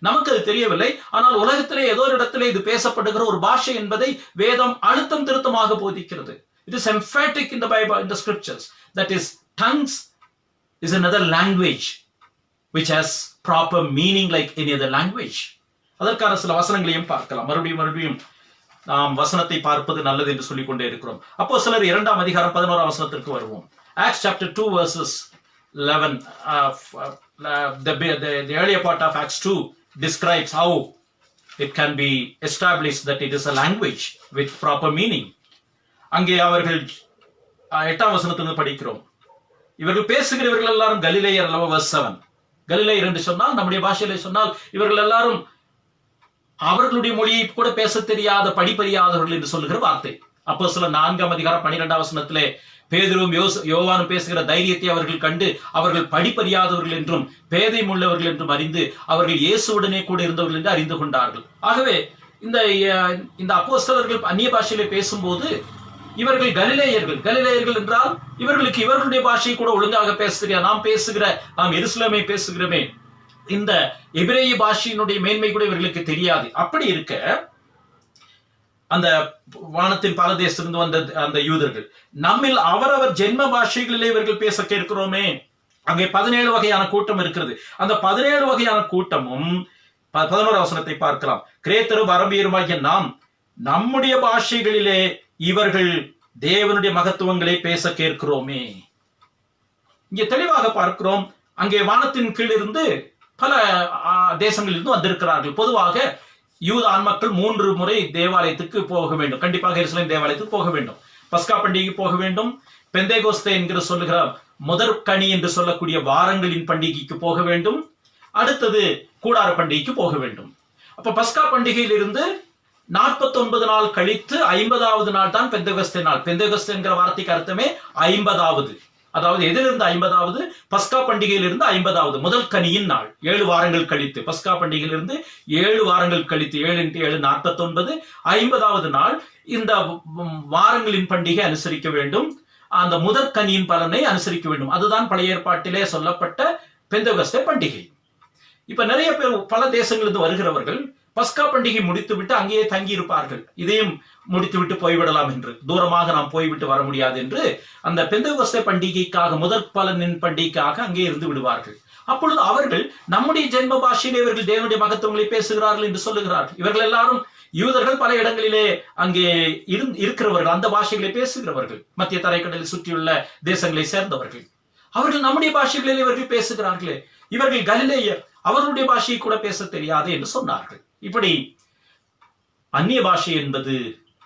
A: நமக்கு அது தெரியவில்லை. ஆனால் உலகத்திலே ஏதோ ஒரு இடத்திலே இது பேசப்படுகிற ஒரு பாஷை என்பதை வேதம் அழுத்தம் திருத்தமாக போதிக்கிறது. It is emphatic in the Bible, in the scriptures, that is, tongues is another language which has proper meaning like any other language. அதற்கான சில வசனங்களையும் பார்க்கலாம். மறுபடியும் நாம் வசனத்தை பார்ப்பது நல்லது என்று சொல்லிக் கொண்டே இருக்கிறோம். அப்போஸ்தலர் 2ஆம் அதிகாரம் 11ஆம் வசனத்திற்கு வருவோம். Acts chapter 2 verses 11. The earlier part of Acts 2 describes how it can be established that it is a language with proper meaning. அங்கே அவர்கள் 8ஆம் வசனத்திலிருந்து படிக்கிறோம். இவர்கள் பேசுகிறவர்கள் எல்லாரும் கலிலேயர் அல்லவா? verse 7. கலிலேயர் என்று சொன்னால், நம்முடைய பாஷையிலே சொன்னால், இவர்கள் எல்லாரும் அவர்களுடைய மொழியை கூட பேச தெரியாத படிப்பறியாதவர்கள் என்று சொல்லுகிற வார்த்தை. அப்போஸ்தலர் 4ஆம் அதிகாரம் 12ஆம் வசனத்திலே பேதுருவும் யோவானும் பேசுகிற தைரியத்தை அவர்கள் கண்டு அவர்கள் படிப்பறியாதவர்கள் என்றும் பேதையும் உள்ளவர்கள் என்றும் அறிந்து அவர்கள் இயேசுவுடனே கூட இருந்தவர்கள் என்று அறிந்து கொண்டார்கள். ஆகவே இந்த அப்போஸ்தலர்கள் அந்நிய பாஷையிலே பேசும்போது இவர்கள் கலிலேயர்கள் என்றால் இவர்களுக்கு இவர்களுடைய பாஷையை கூட ஒழுங்காக பேச தெரியாது. நாம் எருசலேமை பேசுகிறோமே, இந்த எபிரேய பாஷையினுடைய மேன்மை கூட இவர்களுக்கு தெரியாது. அப்படி இருக்க அந்த வானத்தின் பல தேசத்திலிருந்து வந்த அந்த யூதர்கள் நம்மில் அவரவர் ஜென்ம பாஷைகளிலே இவர்கள் பேச கேட்கிறோமே. அங்கே 17 வகையான கூட்டம் இருக்கிறது. அந்த 17 வகையான கூட்டமும் 11 வசனத்தை பார்க்கலாம். கிரேத்தரும் அரபியருமாகிய நாம் நம்முடைய பாஷைகளிலே இவர்கள் தேவனுடைய மகத்துவங்களை பேச கேட்கிறோமே. இங்கே தெளிவாக பார்க்கிறோம், அங்கே வானத்தின் கீழ் இருந்து பல தேசங்களிலிருந்து வந்திருக்கிறார்கள். பொதுவாக யூத ஆண்மக்கள் 3 முறை தேவாலயத்துக்கு போக வேண்டும். கண்டிப்பாக எருசலேம் தேவாலயத்துக்கு போக வேண்டும். பஸ்கா பண்டிகைக்கு போக வேண்டும். பெந்தேகோஸ்தே என்கிற சொல்லுகிற முதற்கனி என்று சொல்லக்கூடிய வாரங்களின் பண்டிகைக்கு போக வேண்டும். அடுத்தது கூடார பண்டிகைக்கு போக வேண்டும். அப்ப பஸ்கா பண்டிகையிலிருந்து 49 நாள் கழித்து 50வது நாள் தான் பெந்தேகோஸ்தே நாள். பெந்தேகோஸ்தே என்கிற வார்த்தைக்கு அர்த்தமே 50வது. அதாவது எதிலிருந்து 50வது? பஸ்கா பண்டிகையிலிருந்து 50வது முதல் கனியின் நாள். 7 வாரங்கள் கழித்து, பஸ்கா பண்டிகையிலிருந்து 7 வாரங்கள் கழித்து, 7 × 7 49, 50வது நாள் இந்த வாரங்களின் பண்டிகை அனுசரிக்க வேண்டும். அந்த முதற் கனியின் பலனை அனுசரிக்க வேண்டும். அதுதான் பழைய ஏற்பாட்டிலே சொல்லப்பட்ட பெந்தேகோஸ்தே பண்டிகை. இப்ப நிறைய பேர் பல தேசங்களிலிருந்து வருகிறவர்கள் பஸ்கா பண்டிகை முடித்துவிட்டு அங்கேயே தங்கி இருப்பார்கள். இதையும் முடித்துவிட்டு போய்விடலாம் என்று, தூரமாக நாம் போய்விட்டு வர முடியாது என்று அந்த பெந்தேகோஸ்தே பண்டிகைக்காக, முதற் பலனின் பண்டிகைக்காக அங்கே இருந்து விடுவார்கள். அப்பொழுது அவர்கள் நம்முடைய ஜென்ம பாஷையிலே இவர்கள் தேவனுடைய மகத்துவங்களை பேசுகிறார்கள் என்று சொல்லுகிறார்கள். இவர்கள் எல்லாரும் யூதர்கள், பல இடங்களிலே அங்கே இருக்கிறவர்கள், அந்த பாஷைகளை பேசுகிறவர்கள், மத்திய தரைக்கடலில் சுற்றியுள்ள தேசங்களை சேர்ந்தவர்கள். அவர்கள் நம்முடைய பாஷைகளில் இவர்கள் பேசுகிறார்களே, இவர்கள் கலிலேயர், அவர்களுடைய பாஷையை கூட பேச தெரியாது என்று சொன்னார்கள். இப்படி அந்நிய பாஷை என்பது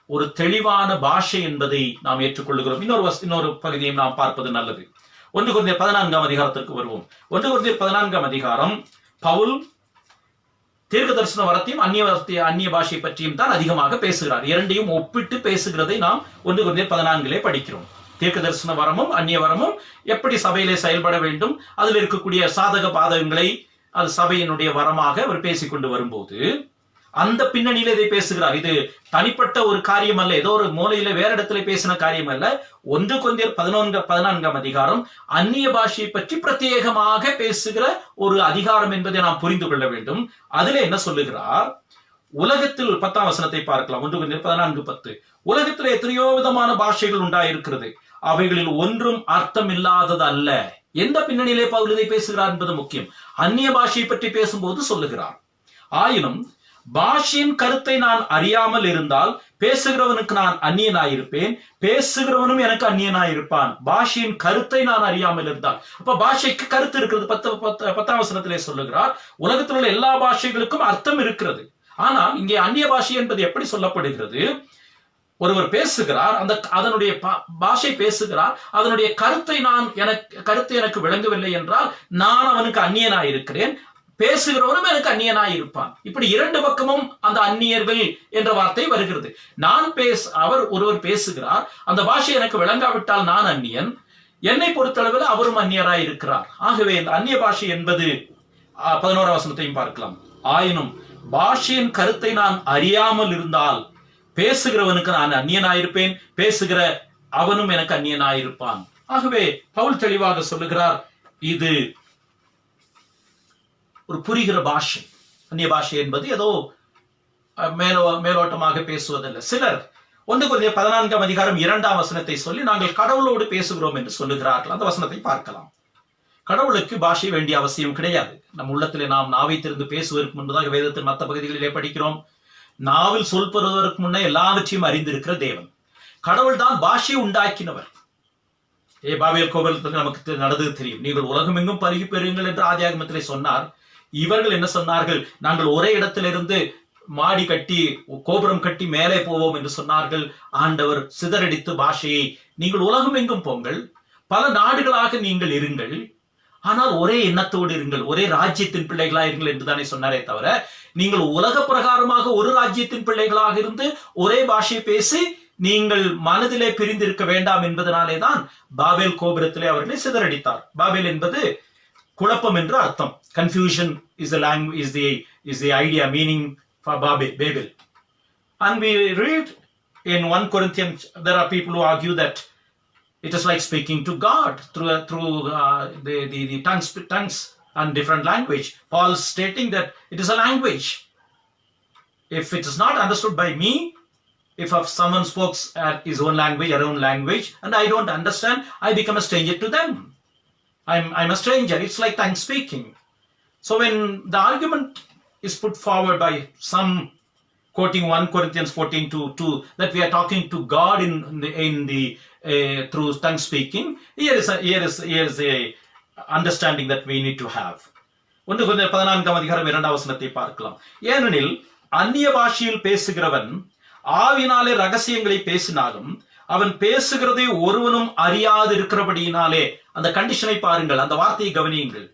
A: ஒரு தெளிவான பாஷை என்பதை நாம் ஏற்றுக்கொள்கிறோம். இன்னொரு பகுதியை நாம் பார்ப்பது நல்லது. 1 கொரிந்தியர் 14ஆம் அதிகாரத்திற்கு வருவோம். 1 கொரிந்தியர் 14ஆம் அதிகாரம் பவுல் தீர்க்க தரிசன வரத்தையும் அந்நிய பாஷை பற்றியும் தான் அதிகமாக பேசுகிறார். இரண்டையும் ஒப்பிட்டு பேசுகிறதை நாம் 1 கொரிந்தியர் 14 படிக்கிறோம். தீர்க்க தரிசன வரமும் அந்நிய வரமும் எப்படி சபையிலே செயல்பட வேண்டும், அதில் இருக்கக்கூடிய சாதக பாதகங்களை அது சபையினுடைய வரமாக அவர் பேசிக்கொண்டு வரும்போது அந்த பின்னணியில இதை பேசுகிறார். இது தனிப்பட்ட ஒரு காரியம் அல்ல, ஏதோ ஒரு மூலையில வேற இடத்துல பேசின காரியம் அல்ல. 1 கொரிந்தியர் 14ஆம் அதிகாரம் அந்நிய பாஷையை பற்றி பிரத்யேகமாக பேசுகிற ஒரு அதிகாரம் என்பதை நாம் புரிந்து கொள்ள வேண்டும். அதுல என்ன சொல்லுகிறார்? உலகத்தில் 10ஆம் வசனத்தை பார்க்கலாம். 1 கொரிந்தியர் 14:10. உலகத்தில் எத்தனையோ விதமான பாஷைகள் உண்டாயிருக்கிறது, அவைகளில் ஒன்றும் அர்த்தம் இல்லாதது அல்ல. எந்த பின்னணியிலே பவுல் இதை பேசுகிறார் என்பது முக்கியம். அந்நிய பாஷையை பற்றி பேசும்போது சொல்லுகிறார், ஆயினும் பாஷையின் கருத்தை நான் அறியாமல் இருந்தால் பேசுகிறவனுக்கு நான் அந்நியனாயிருப்பேன், பேசுகிறவனும் எனக்கு அந்நியனாயிருப்பான். பாஷையின் கருத்தை நான் அறியாமல் இருந்தால், அப்ப பாஷைக்கு கருத்து இருக்கிறது. 10ஆம் வசனத்திலே சொல்லுகிறார், உலகத்தில் உள்ள எல்லா பாஷைகளுக்கும் அர்த்தம் இருக்கிறது. ஆனால் இங்கே அந்நிய பாஷை என்பது எப்படி சொல்லப்படுகிறது? ஒருவர் பேசுகிறார், அதனுடைய பாஷை பேசுகிறார், அதனுடைய கருத்து எனக்கு விளங்கவில்லை என்றால் நான் அவனுக்கு அந்நியனாயிருக்கிறேன், பேசுகிறவனும் எனக்கு அந்நியனாய் இருப்பான். இப்படி 2 பக்கமும் அந்த அந்நியர்கள் என்ற வார்த்தை வருகிறது. ஒருவர் பேசுகிறார், அந்த பாஷை எனக்கு விளங்காவிட்டால் நான் அந்நியன், என்னை பொறுத்தளவில் அவரும் அந்நியராய் இருக்கிறார். ஆகவே இந்த அந்நிய பாஷை என்பது 11ஆம் வசனத்தையும் பார்க்கலாம். ஆயினும் பாஷையின் கருத்தை நான் அறியாமல் இருந்தால் பேசுகிறவனுக்கு நான் அந்நியனாயிருப்பேன், பேசுகிற அவனும் எனக்கு அந்நியனாயிருப்பான். ஆகவே பவுல் தெளிவாக சொல்லுகிறார், இது ஒரு புரிகிற பாஷை. அந்நிய பாஷை என்பது ஏதோ மேலோட்டமாக பேசுவதல்ல. சிலர் 1 கொரிந்தியர் 14ஆம் அதிகாரம் 2ஆம் வசனத்தை சொல்லி நாங்கள் கடவுளோடு பேசுகிறோம் என்று சொல்லுகிறார்கள். அந்த வசனத்தை பார்க்கலாம். கடவுளுக்கு பாஷை வேண்டிய அவசியம் கிடையாது. நம் உள்ளத்திலே நாம் நாவை திறந்து பேசுவதற்கு முன்பதாக வேதத்தின் மற்ற பகுதிகளிலே படிக்கிறோம், நாவில் சொல் பெறுவதற்கு முன்னே எல்லாவற்றையும் அறிந்திருக்கிற தேவன். கடவுள் தான் பாஷையை உண்டாக்கினவர். பாபேல் கோபுரத்தில் நமக்கு நடந்தது தெரியும். நீங்கள் உலகம் எங்கும் பருகி பெறுங்கள் என்று ஆதியாகமத்திலே சொன்னார். இவர்கள் என்ன சொன்னார்கள்? நாங்கள் ஒரே இடத்திலிருந்து மாடி கட்டி கோபுரம் கட்டி மேலே போவோம் என்று சொன்னார்கள். ஆண்டவர் சிதறடித்து பாஷையை, நீங்கள் உலகம் எங்கும் போங்கள், பல நாடுகளாக நீங்கள் இருங்கள், ஆனால் ஒரே எண்ணத்தோடு இருங்கள், ஒரே ராஜ்யத்தின் பிள்ளைகளா இருங்கள் என்று தானே சொன்னாரே தவிர, நீங்கள் உலக பிரகாரமாக ஒரு ராஜ்யத்தின் பிள்ளைகளாக இருந்து ஒரே பாஷையை பேசி நீங்கள் மனதிலே பிரிந்திருக்க வேண்டாம் என்பதனாலே தான் பாபேல் கோபுரத்திலே அவர்களை சிதறடித்தார். பாபேல் என்பது குழப்பம் என்று அர்த்தம். Confusion is the idea meaning for Babel. And we read in 1 Corinthians, there are people who argue that it is like speaking to God through the tongues and different language. Paul is stating that it is a language. If it is not understood by me, if someone spoke his own language, our own language, and I don't understand, I become a stranger to them. I'm a stranger. It's like tongue speaking. So when the argument is put forward by some quoting 1 Corinthians 14:2, that we are talking to God through tongue speaking, here is a understanding that we need to have. 1 Corinthians 14:2 பார்க்கலாம். ஏனெனில் அந்நிய பாஷையில் பேசுகிறவன் ஆவினாலே ரகசியங்களை பேசினாலும் அவன் பேசுகிறதை ஒருவனும் அறியாது இருக்கிறபடியினாலே, அந்த கண்டிஷனை பாருங்கள், அந்த வார்த்தையை கவனியுங்கள்.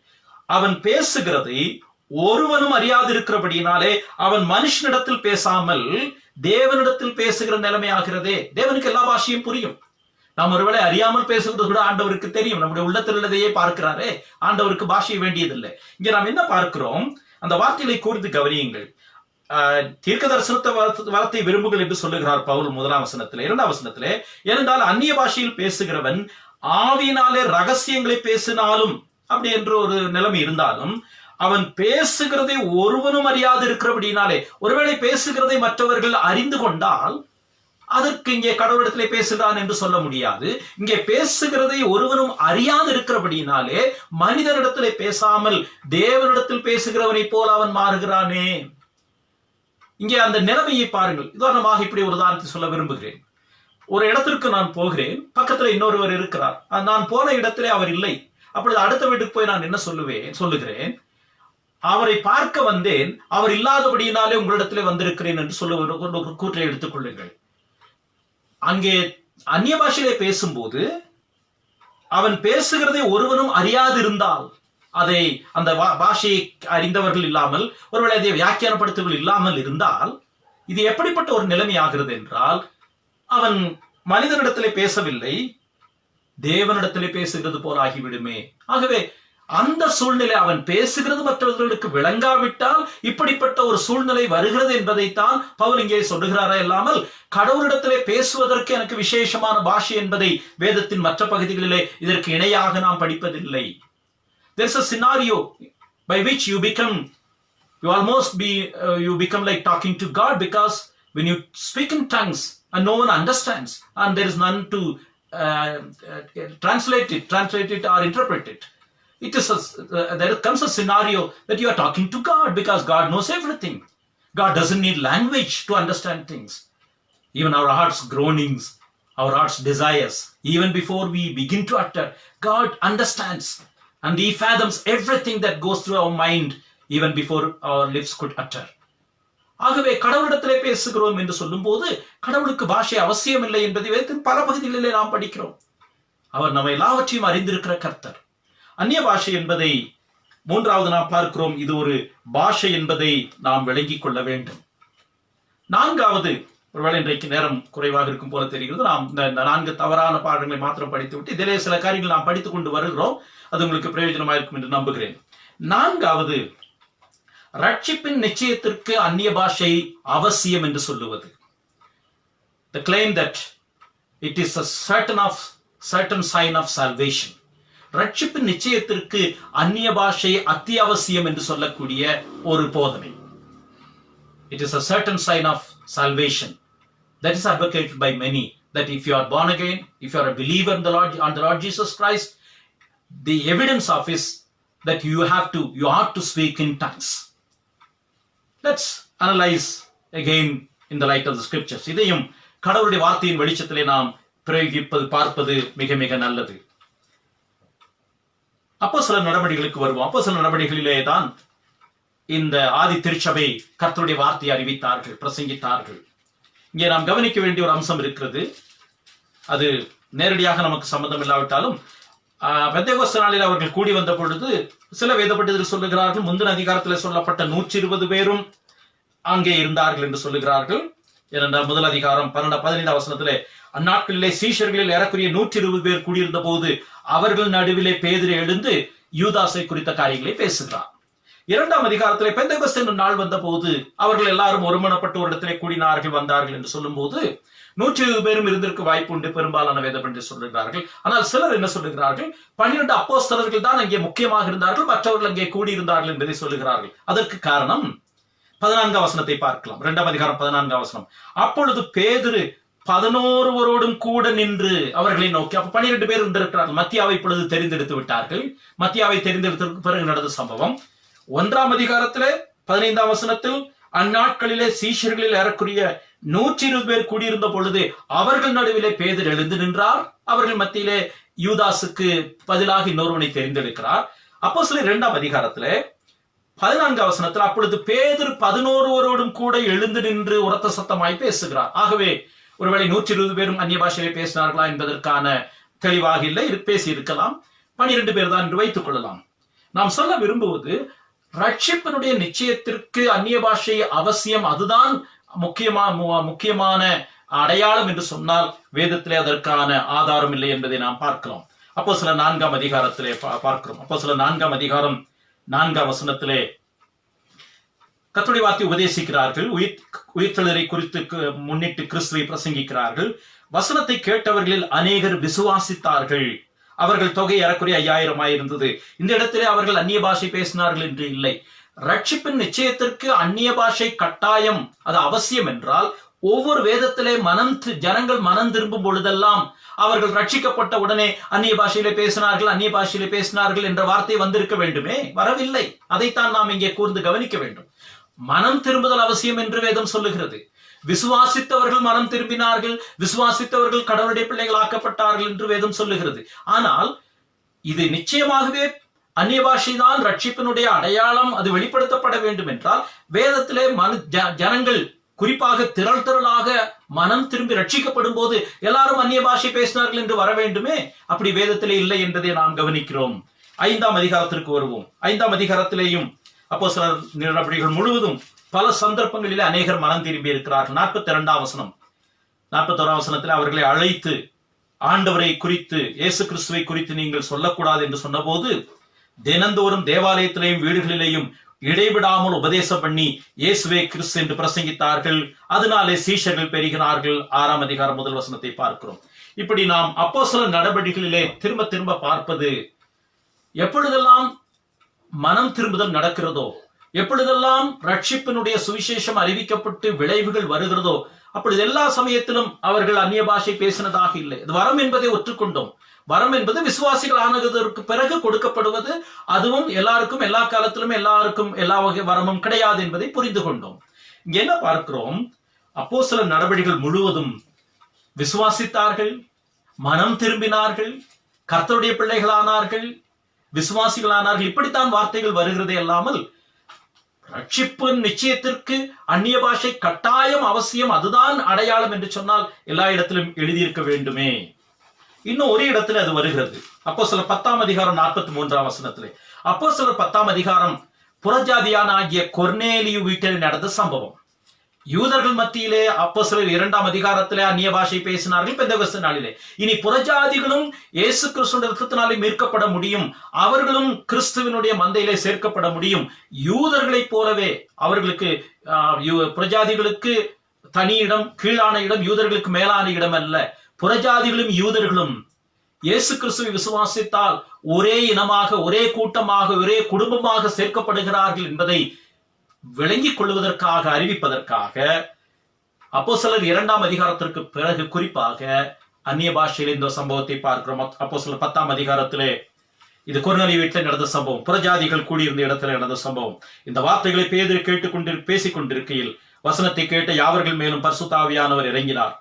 A: அவன் பேசுகிறதை ஒருவனும் அறியாது இருக்கிறபடியினாலே அவன் மனுஷனிடத்தில் பேசாமல் தேவனிடத்தில் பேசுகிற நிலைமை ஆகிறதே. தேவனுக்கு எல்லா பாஷையும் புரியும். நாம் ஒருவேளை அறியாமல் பேசுகிறது கூட ஆண்டவருக்கு தெரியும். நம்முடைய உள்ளத்தில் உள்ளதையே பார்க்கிறாரே, ஆண்டவருக்கு பாஷை வேண்டியதில்லை. இங்கே நாம் என்ன பார்க்கிறோம்? அந்த வார்த்தைகளை கூர்ந்து கவனியுங்கள். தீர்க்க தரிசனத்தை வரத்தை விரும்புகள் என்று சொல்லுகிறார் பவுல் 1ஆம் வசனத்திலே. 2ஆம் வசனத்திலே, ஏனென்றால் அந்நிய பாஷையில் பேசுகிறவன் ஆவியினாலே ரகசியங்களை பேசினாலும், அப்படி என்று ஒரு நிலைமை இருந்தாலும், அவன் பேசுகிறதை ஒருவனும் அறியாது இருக்கிறபடினாலே, ஒருவேளை பேசுகிறதை மற்றவர்கள் அறிந்து கொண்டால் அதற்கு இங்கே கடவுளிடத்திலே பேசுகிறான் என்று சொல்ல முடியாது. இங்கே பேசுகிறதை ஒருவனும் அறியாது இருக்கிறபடினாலே மனிதனிடத்திலே பேசாமல் தேவனிடத்தில் பேசுகிறவனை போல அவன் மாறுகிறானே. இங்கே அந்த நிலைமையை பாருங்கள். உதாரணமாக இப்படி ஒரு உதாரணத்தை சொல்ல விரும்புகிறேன். ஒரு இடத்திற்கு நான் போகிறேன், பக்கத்துல இன்னொருவர் இருக்கிறார். நான் போன இடத்திலே அவர் இல்லை. அப்பொழுது அடுத்த வீட்டுக்கு போய் நான் என்ன சொல்லுகிறேன், அவரை பார்க்க வந்தேன், அவர் இல்லாதபடியினாலே உங்களிடத்திலே வந்திருக்கிறேன் என்று சொல்லுகிற கூற்றை எடுத்துக் கொள்ளுங்கள். அங்கே அந்நிய பாஷையிலே பேசும்போது அவன் பேசுகிறதை ஒருவனும் அறியாது இருந்தால், அதை அந்த பாஷையை அறிந்தவர்கள் இல்லாமல், ஒருவேளை அதை வியாக்கியானப்படுத்தவர்கள் இல்லாமல் இருந்தால், இது எப்படிப்பட்ட ஒரு நிலைமை ஆகிறது என்றால், அவன் மனிதனிடத்திலே பேசவில்லை, தேவனிடத்திலே பேசுகிறது போல ஆகிவிடுமே. ஆகவே அந்த சூழ்நிலை, அவன் பேசுகிறது மற்றவர்களுக்கு விளங்காவிட்டால் இப்படிப்பட்ட ஒரு சூழ்நிலை வருகிறது என்பதைத்தான் பவுல் இங்கே சொல்லுகிறாரா இல்லாமல், கடவுளிடத்திலே பேசுவதற்கு எனக்கு விசேஷமான பாஷை என்பதை வேதத்தின் மற்ற பகுதிகளிலே இதற்கு இணையாக நாம் படிப்பதில்லை. There is a scenario by which you become like talking to God, because when you speak in tongues and no one understands and there is none to translate it or interpret it, there comes a scenario that you are talking to God, because God knows everything. God doesn't need language to understand things. Even our heart's groanings, our heart's desires, even before we begin to utter, God understands. And he fathoms everything that goes through our mind even before our lips could utter. ஆகவே கடவுளிடத்திலே பேசுகிறோம் என்று சொல்லும் போது கடவுளுக்கு பாஷை அவசியம் இல்லை என்பதை வேதத்தின் பல பகுதிகளிலே நாம் படிக்கிறோம். அவர் நம்ம எல்லாவற்றையும் அறிந்திருக்கிற கர்த்தர். அந்நிய பாஷை என்பதை மூன்றாவது நாம் பார்க்கிறோம். இது ஒரு பாஷை என்பதை நாம் விளங்கிக் கொள்ள வேண்டும். நான்காவது, ஒருவேளை இன்றைக்கு நேரம் குறைவாக இருக்கும் போல தெரிகிறது, நாம் இந்த 4 தவறான பாடங்களை மாத்திரம் படித்துவிட்டு இதிலே சில காரியங்கள் நாம் படித்துக் கொண்டு வருகிறோம். அது உங்களுக்கு பிரயோஜனமாக இருக்கும் என்று நம்புகிறேன். 4வது, ரட்சிப்பின் நிச்சயத்திற்கு அந்நிய பாஷை அவசியம் என்று சொல்லுவது. The claim that it is a certain sign of salvation. ரட்சிப்பின் நிச்சயத்திற்கு அந்நிய பாஷை அத்தியாவசியம் என்று சொல்லக்கூடிய ஒரு போதனை. It is a certain sign of salvation that is advocated by many, that if you are born again, if you are a believer in the Lord Jesus Christ, the evidence of is that you ought to speak in tongues. Let's analyze again in the light of the scriptures. இதையும் கடவுளுடைய வார்த்தையின் வெளிச்சத்திலே நாம் பார்ப்பது மிக மிக நல்லது. அப்போஸ்தலர் நடவடிக்கைகளுக்கு வருவோம். அப்போஸ்தலர் நடவடிக்கைகளிலே தான் இந்த ஆதி திருச்சபை கர்த்தருடைய வார்த்தையை அறிவித்தார்கள், பிரசங்கித்தார்கள். இங்கே நாம் கவனிக்க வேண்டிய ஒரு அம்சம் இருக்கிறது. அது நேரடியாக நமக்கு சம்பந்தம் இல்லாவிட்டாலும், பெந்தேகோஸ்து நாளில் அவர்கள் கூடி வந்த பொழுது சில வேதபண்டிதர்கள் சொல்லுகிறார்கள், முந்தின அதிகாரத்தில் சொல்லப்பட்ட 120 பேரும் அங்கே இருந்தார்கள் என்று சொல்லுகிறார்கள். ஏனென்றால் முதல் அதிகாரம் 15 வசனத்திலே, அந்நாட்களிலே சீஷர்களில் ஏறக்குறைய 120 பேர் கூடியிருந்த போது அவர்கள் நடுவிலே பேதுரு எழுந்து யூதாசை குறித்த காரியங்களை பேசுகிறார். 2ஆம் அதிகாரத்திலே பெந்தெகோஸ்தே என்னும் நாள் வந்த போது அவர்கள் எல்லாரும் ஒருமனப்பட்டு ஒரு இடத்திலே கூடினார்கள் வந்தார்கள் என்று சொல்லும் போது 120 பேரும் இருந்திருக்க வாய்ப்பு உண்டு பெரும்பாலான வேதம் என்று சொல்லுகிறார்கள். ஆனால் சிலர் என்ன சொல்லுகிறார்கள், 12 அப்போஸ்தலர்கள் தான் அங்கே முக்கியமாக இருந்தார்கள், மற்றவர்கள் அங்கே கூடியிருந்தார்கள் என்பதை சொல்லுகிறார்கள். அதற்கு காரணம் 14ஆம் வசனத்தை பார்க்கலாம். 2ஆம் அதிகாரம் 14ஆம் வசனம். அப்பொழுது பேதுரு 11 கூட நின்று அவர்களை நோக்கி, அப்ப 12 பேர் இருந்திருக்கிறார்கள். மத்தியாவை இப்பொழுது தெரிந்தெடுத்து விட்டார்கள். மத்தியாவை தெரிந்தெடுத்ததற்கு பிறகு நடந்த சம்பவம் 1ஆம் அதிகாரத்திலே 15ஆம் வசனத்தில் அந்நாட்களிலே சீஷர்களில் ஏறக்குரிய 120 பேர் கூடியிருந்த பொழுது அவர்கள் நடுவிலே பேதுரு எழுந்து நின்றார். அவர்கள் மத்தியிலே யூதாசுக்கு பதிலாக இன்னொருவனை தெரிந்தெடுக்கிறார். அப்போஸ்தலர் 2ஆம் அதிகாரத்திலே 14ஆம் வசனத்தில் அப்பொழுது பேதுரு 11 கூட எழுந்து நின்று உரத்த சத்தமாய் பேசுகிறார். ஆகவே ஒருவேளை 120 பேரும் அந்நிய பாஷையிலே பேசினார்களா என்பதற்கான தெளிவாக இல்லை, பேசி இருக்கலாம். 12 பேர் தான் என்று வைத்துக் கொள்ளலாம். நாம் சொல்ல விரும்புவது, ரட்சிப்பினுடைய நிச்சயத்திற்கு அந்நிய பாஷை அவசியம், அதுதான் முக்கியமான அடையாளம் என்று சொன்னால் வேதத்திலே அதற்கான ஆதாரம் இல்லை என்பதை நாம் பார்க்கிறோம். அப்போஸ்தலர் 4ஆம் அதிகாரத்திலே பார்க்கிறோம். அப்போஸ்தலர் 4ஆம் அதிகாரம் 4ஆம் வசனத்திலே கர்த்தருடைய வார்த்தை உபதேசிக்கிறார்கள். உயிர்த்தெழுதலை குறித்து முன்னிட்டு கிறிஸ்துவை பிரசங்கிக்கிறார்கள். வசனத்தை கேட்டவர்களில் அநேகர் விசுவாசித்தார்கள். அவர்கள் தொகை ஏறக்குறைய 5000 இருந்தது. இந்த இடத்திலே அவர்கள் அந்நிய பாஷை பேசினார்கள் என்று இல்லை. ரட்சிப்பின் நிச்சயத்திற்கு அந்நிய பாஷை கட்டாயம், அது அவசியம் என்றால் ஒவ்வொரு வேதத்திலே ஜனங்கள் மனம் திரும்பும் பொழுதெல்லாம் அவர்கள் ரட்சிக்கப்பட்ட உடனே அந்நிய பாஷையிலே பேசினார்கள் என்ற வார்த்தை வந்திருக்க வேண்டுமே, வரவில்லை. அதைத்தான் நாம் இங்கே கூர்ந்து கவனிக்க வேண்டும். மனம் திரும்புதல் அவசியம் என்று வேதம் சொல்லுகிறது. விசுவாசித்தவர்கள் மனம் திரும்பினார்கள், விசுவாசித்தவர்கள் கடவுளுடைய பிள்ளைகள் ஆக்கப்பட்டார்கள் என்று வேதம் சொல்லுகிறது. ஆனால் இது நிச்சயமாகவே அந்நிய பாஷை தான் ரட்சிப்பினுடைய அடையாளம், அது வெளிப்படுத்தப்பட வேண்டும் என்றால் வேதத்திலே ஜனங்கள் குறிப்பாக திரளாக மனம் திரும்பி ரட்சிக்கப்படும் போது எல்லாரும் அந்நிய பாஷை பேசினார்கள் என்று வர வேண்டுமே, அப்படி வேதத்திலே இல்லை என்பதை நாம் கவனிக்கிறோம். 5ஆம் அதிகாரத்திற்கு வருவோம். 5ஆம் அதிகாரத்திலேயும் அப்போஸ்தலர் நடவடிக்கைகள் முழுவதும் பல சந்தர்ப்பங்களிலே அநேகர் மனம் திரும்பி இருக்கிறார்கள். 42ஆம் வசனம் 41ஆம் வசனத்தில் அவர்களை அழைத்து ஆண்டவரை குறித்து, இயேசு கிறிஸ்துவை குறித்து நீங்கள் சொல்லக்கூடாது என்று சொன்னபோது தினந்தோறும் தேவாலயத்திலேயும் வீடுகளிலேயும் இடைவிடாமல் உபதேசம் பண்ணி இயேசுவே கிறிஸ்து என்று பிரசங்கித்தார்கள். அதனாலே சீஷர்கள் பெருகினார்கள். 6ஆம் அதிகாரம் 1 வசனத்தை பார்க்கிறோம். இப்படி நாம் அப்போஸ்தலர் நடவடிக்கைகளிலே திரும்ப திரும்ப பார்ப்பது, எப்பொழுதெல்லாம் மனம் திரும்புதல் நடக்கிறதோ, எப்பொழுதெல்லாம் ரட்சிப்பினுடைய சுவிசேஷம் அறிவிக்கப்பட்டு விளைவுகள் வருகிறதோ, அப்பொழுது எல்லா சமயத்திலும் அவர்கள் அந்நிய பாஷை பேசினதாக இல்லை. இது வரம் என்பதை ஒற்றுக்கொண்டோம். வரம் என்பது விசுவாசிகள் ஆனதற்கு பிறகு கொடுக்கப்படுவது. அதுவும் எல்லாருக்கும் எல்லா காலத்திலும் எல்லாருக்கும் எல்லா வகை வரமும் கிடையாது என்பதை புரிந்து கொண்டோம். இங்க என்ன பார்க்கிறோம்? அப்போஸ்தலர் நடவடிக்கைகள் முழுவதும் விசுவாசித்தார்கள், மனம் திரும்பினார்கள், கர்த்தருடைய பிள்ளைகளானார்கள், விசுவாசிகளானார்கள். இப்படித்தான் வார்த்தைகள் வருகிறதே அல்லாமல் ரட்சிப்பு நிச்சயத்திற்கு அந்நிய பாஷை கட்டாயம் அவசியம், அதுதான் அடையாளம் என்று சொன்னால் எல்லா இடத்திலும் எழுதியிருக்க வேண்டுமே. இன்னும் ஒரு இடத்துல அது வருகிறது. அப்போஸ்தலர் 10ஆம் அதிகாரம் 43ஆம் வசனத்திலே. அப்போஸ்தலர் 10ஆம் அதிகாரம் புறஜாதியான ஆகிய கொர்நேலியு வீட்டில் நடந்த சம்பவம். யூதர்கள் மத்தியிலே அப்போஸ்தலர் 2ஆம் அதிகாரத்திலே அந்நிய பாஷை பேசினார்கள் பெந்தெகோஸ்தே நாளிலே. இனி புறஜாதிகளும் இயேசு கிறிஸ்துவின் இரத்தத்தினாலே மீட்கப்பட முடியும், அவர்களும் கிறிஸ்துவினுடைய மந்தையிலே சேர்க்கப்பட முடியும். யூதர்களைப் போலவே அவர்களுக்கு புறஜாதிகளுக்கு தனி இடம், கீழான இடம், யூதர்களுக்கு மேலான இடம் அல்ல. புறஜாதிகளும் யூதர்களும் இயேசு கிறிஸ்துவை விசுவாசித்தால் ஒரே இனமாக, ஒரே கூட்டமாக, ஒரே குடும்பமாக சேர்க்கப்படுகிறார்கள் என்பதை விளங்கிக் கொள்வதற்காக, அறிவிப்பதற்காக அப்போஸ்தலர் 2ஆம் அதிகாரத்திற்கு பிறகு குறிப்பாக அந்நிய பாஷையில் இந்த சம்பவத்தை பார்க்கிறோம். அப்போஸ்தலர் 10ஆம் அதிகாரத்திலே இது கொர்நேலியு வீட்டில் நடந்த சம்பவம், புறஜாதிகள் கூடியிருந்த இடத்துல நடந்த சம்பவம். இந்த வார்த்தைகளை பேதுரு பேசிக் கொண்டிருக்கையில் வசனத்தை கேட்ட யாவர்கள் மேலும் பரிசுத்த ஆவியானவர் இறங்கினார்.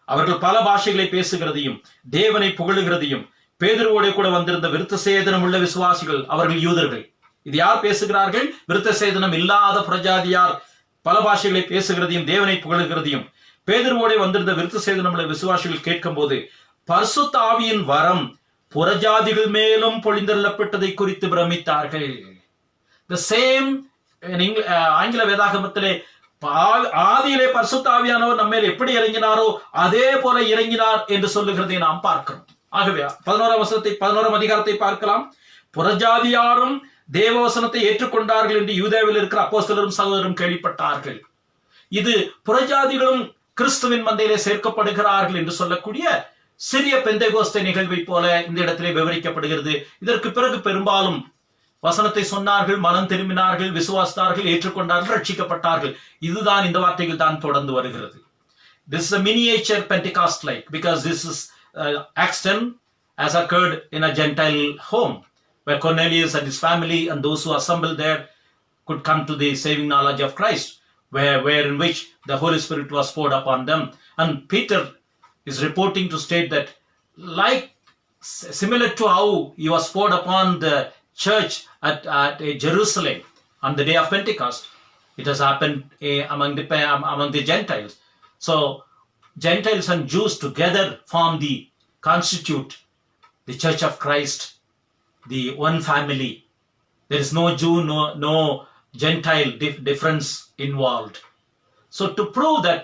A: அவர்கள் பல பாஷைகளை பேசுகிறதையும் தேவனை புகழுகிறதையும், பேதுருவோட கூட வந்திருந்த விருத்த சேதனம் உள்ள விசுவாசிகள், அவர்கள் யூதர்கள். இது யார் பேசுகிறார்கள்? விருத்த சேதனம் இல்லாத புறஜாதியார் பல பாஷைகளை பேசுகிறதையும் தேவனை புகழுகிறதையும் பேதுருவோட வந்திருந்த விருத்த சேதனம் உள்ள விசுவாசிகள் கேட்கும் போது பரிசுத்த ஆவியின் வரம் புறஜாதிகள் மேலும் பொழிந்தள்ளப்பட்டதை குறித்து பிரமித்தார்கள். The same ஆங்கில வேதாகமத்திலே ஆதியிலே பரிசுத்த ஆவியானவர் நம்ம மேல் எப்படி இறங்கினாரோ அதே போல இறங்கினார் என்று சொல்லுகிறதை நாம் பார்க்கிறோம். ஆகவே 11ஆம் அதிகாரத்தை பார்க்கலாம். புறஜாதியாரும் தேவவசனத்தை ஏற்றுக்கொண்டார்கள் என்று யூதேவில் இருக்கிற அப்போஸ்தலரும் சகோதரரும் கேள்விப்பட்டார்கள். இது புறஜாதிகளும் கிறிஸ்துவின் மந்தையிலே சேர்க்கப்படுகிறார்கள் என்று சொல்லக்கூடிய சிறிய பெந்தேகோஸ்தே நிகழ்வை போல இந்த இடத்திலே விவரிக்கப்படுகிறது. இதற்கு பிறகு பெரும்பாலும் வசனத்தை சொன்னார்கள், மனம் திரும்பினார்கள், விசுவாசித்தார்கள், ஏற்றுக்கொண்டார்கள், ரட்சிக்கப்பட்டார்கள். இதுதான் இந்த வார்த்தைகள் தான் தொடர்ந்து வருகிறது. This is a miniature Pentecost like, because this is Acts 10 as occurred in a Gentile home where Cornelius and his family and those who assembled there could come to the saving knowledge of Christ, where in which the Holy Spirit was poured upon them. And Peter is reporting to state that, like similar to how he was poured upon the church at Jerusalem on the day of Pentecost, it has happened among the Gentiles. So Gentiles and Jews together constitute the Church of Christ, the one family. There is no Jew, no Gentile difference involved. So to prove that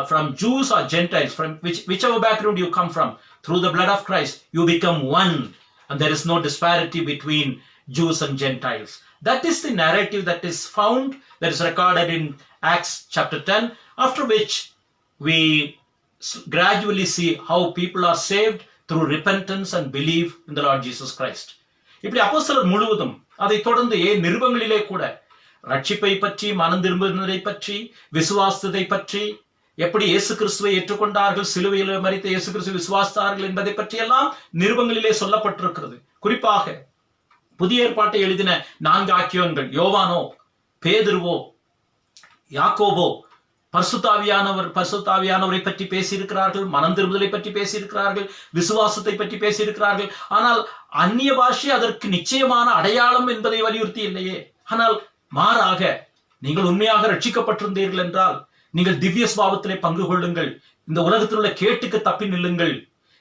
A: from Jews or Gentiles, from whichever background you come from, through the blood of Christ, you become one, and there is no disparity between Jews and Gentiles. That is the narrative that is found, that is recorded in Acts chapter 10, after which we gradually see how people are saved through repentance and belief in the Lord Jesus Christ. இப்படி அப்போஸ்தலர் முழுவதும் அதை தொடர்ந்து நிருபங்களிலே கூட ரட்சிப்பை பற்றி, மனம் திரும்புவதை பற்றி, விசுவாசத்தை பற்றி, எப்படி இயேசு கிறிஸ்துவை ஏற்றுக்கொண்டார்கள், சிலுவையில் மரித்த இயேசு கிறிஸ்துவை விசுவாசித்தார்கள் என்பதை பற்றி எல்லாம் நிருபங்களிலே சொல்லப்பட்டிருக்கிறது. குறிப்பாக புதிய ஏற்பாட்டை எழுதின 4 ஆக்கியோன்கள், யோவானோ, பேதுருவோ, யாக்கோபோ, பரிசுத்தாவியானவரை பற்றி பேசியிருக்கிறார்கள், மனம் திரும்புதலை பற்றி பேசியிருக்கிறார்கள், விசுவாசத்தை பற்றி பேசியிருக்கிறார்கள். ஆனால் அந்நிய பாஷை அதற்கு நிச்சயமான அடையாளம் என்பதை வலியுறுத்தி இல்லையே. ஆனால் மாறாக, நீங்கள் உண்மையாக ரட்சிக்கப்பட்டிருந்தீர்கள் என்றால் நீங்கள் திவ்ய சுபாவத்திலே பங்கு கொள்ளுங்கள், இந்த உலகத்தில் உள்ள கேட்டுக்கு தப்பி நில்லுங்கள்,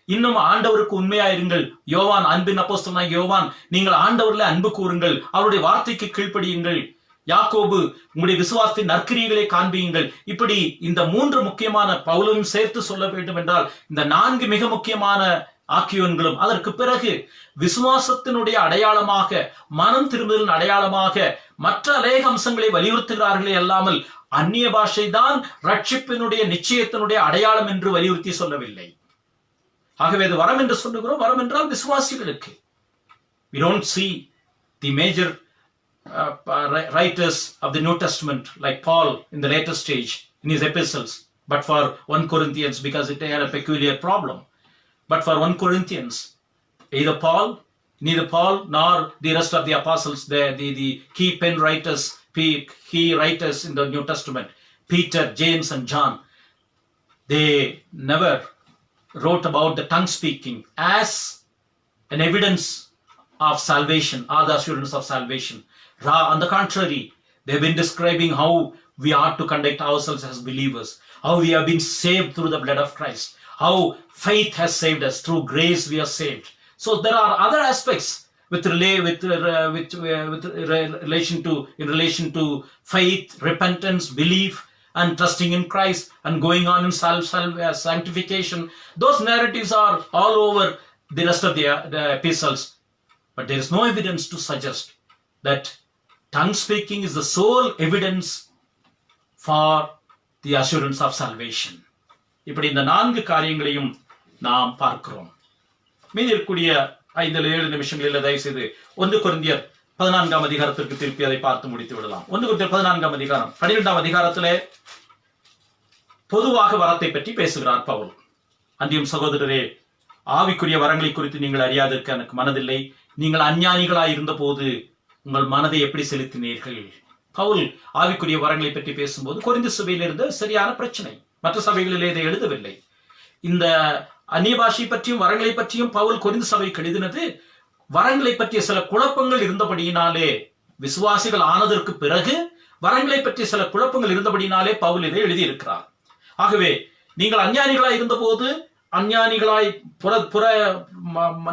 A: இன்னும் ஆண்டவருக்கு உண்மையாயிருங்கள். யோவான், அன்பின் அப்போஸ்தலனாகிய யோவான், நீங்கள் ஆண்டவரிலே அன்பு கூறுங்கள், அவருடைய வார்த்தைக்கு கீழ்ப்படியுங்கள். யாக்கோபு, உங்களுடைய விசுவாசத்தின் நற்கிரியைகளை காண்பியுங்கள். இப்படி இந்த 3 முக்கியமான, பவுலும் சேர்த்து சொல்ல வேண்டும் என்றால் இந்த 4 மிக முக்கியமான ஆக்கியோன்களும் அதற்கு பிறகு விசுவாசத்தினுடைய அடையாளமாக, மனம் திரும்புதலின் அடையாளமாக மற்ற அநேக அம்சங்களை வலியுறுத்துகிறார்களே அல்லாமல் அந்நிய பாஷை தான் ரட்சிப்பினுடைய நிச்சயத்தினுடைய அடையாளம் என்று வலியுறுத்தி சொல்லவில்லை. ஆகவே அது வரம் என்று சொல்லுகிறோம். வரம் என்றால் விசுவாசிகளுக்கு. We don't see the major writers of the New Testament like Paul in the later stage in his epistles, but for 1 Corinthians, because it had a peculiar problem. But for 1 Corinthians, neither Paul nor the rest of the apostles, the key pen writers, key writers in the New Testament, Peter, James and John, they never wrote about the tongue speaking as an evidence of salvation or the assurance of salvation. On the contrary, they've been describing how we are to conduct ourselves as believers, how we have been saved through the blood of Christ, how faith has saved us, through grace we are saved. So there are other aspects in relation to faith, repentance, belief, and trusting in Christ, and going on in sanctification. Those narratives are all over the rest of the epistles, but there is no evidence to suggest that tongue speaking is the sole evidence for the assurance of salvation. இப்படி இந்த 4 காரியங்களையும் நாம் பார்க்கிறோம். மீதி இருக்கக்கூடிய 5-7 நிமிஷங்களில் தயவு செய்து 1 கொரிந்தியர் 14ஆம் அதிகாரத்திற்கு திருப்பி அதை பார்த்து முடித்து விடலாம். 1 கொரிந்தியர் 14ஆம் அதிகாரம் 12ஆம் அதிகாரத்திலே பொதுவாக வரத்தை பற்றி பேசுகிறார் பவுல். அன்றியும் சகோதரரே, ஆவிக்குரிய வரங்களை குறித்து நீங்கள் அறியாதிருக்க எனக்கு மனதில்லை. நீங்கள் அஞ்ஞானிகளாய் இருந்த போது உங்கள் மனதை எப்படி செலுத்தினீர்கள்? பவுல் ஆவிக்குரிய வரங்களை பற்றி பேசும்போது கொரிந்து சபையில் இருந்த சரியான பிரச்சனை. மற்ற சபைகளிலே இதை எழுதவில்லை. இந்த அந்நிய பாஷை பற்றியும் வரங்களை பற்றியும் பவுல் கொரிந்து சபைக்கு எழுதினது வரங்களை பற்றிய சில குழப்பங்கள் இருந்தபடியினாலே, விசுவாசிகள் ஆனதற்கு பிறகு வரங்களை பற்றிய சில குழப்பங்கள் இருந்தபடியினாலே பவுல் இதை எழுதியிருக்கிறார். ஆகவே நீங்கள் அஞ்ஞானிகளாய் இருந்த போது, அஞ்ஞானிகளாய் புற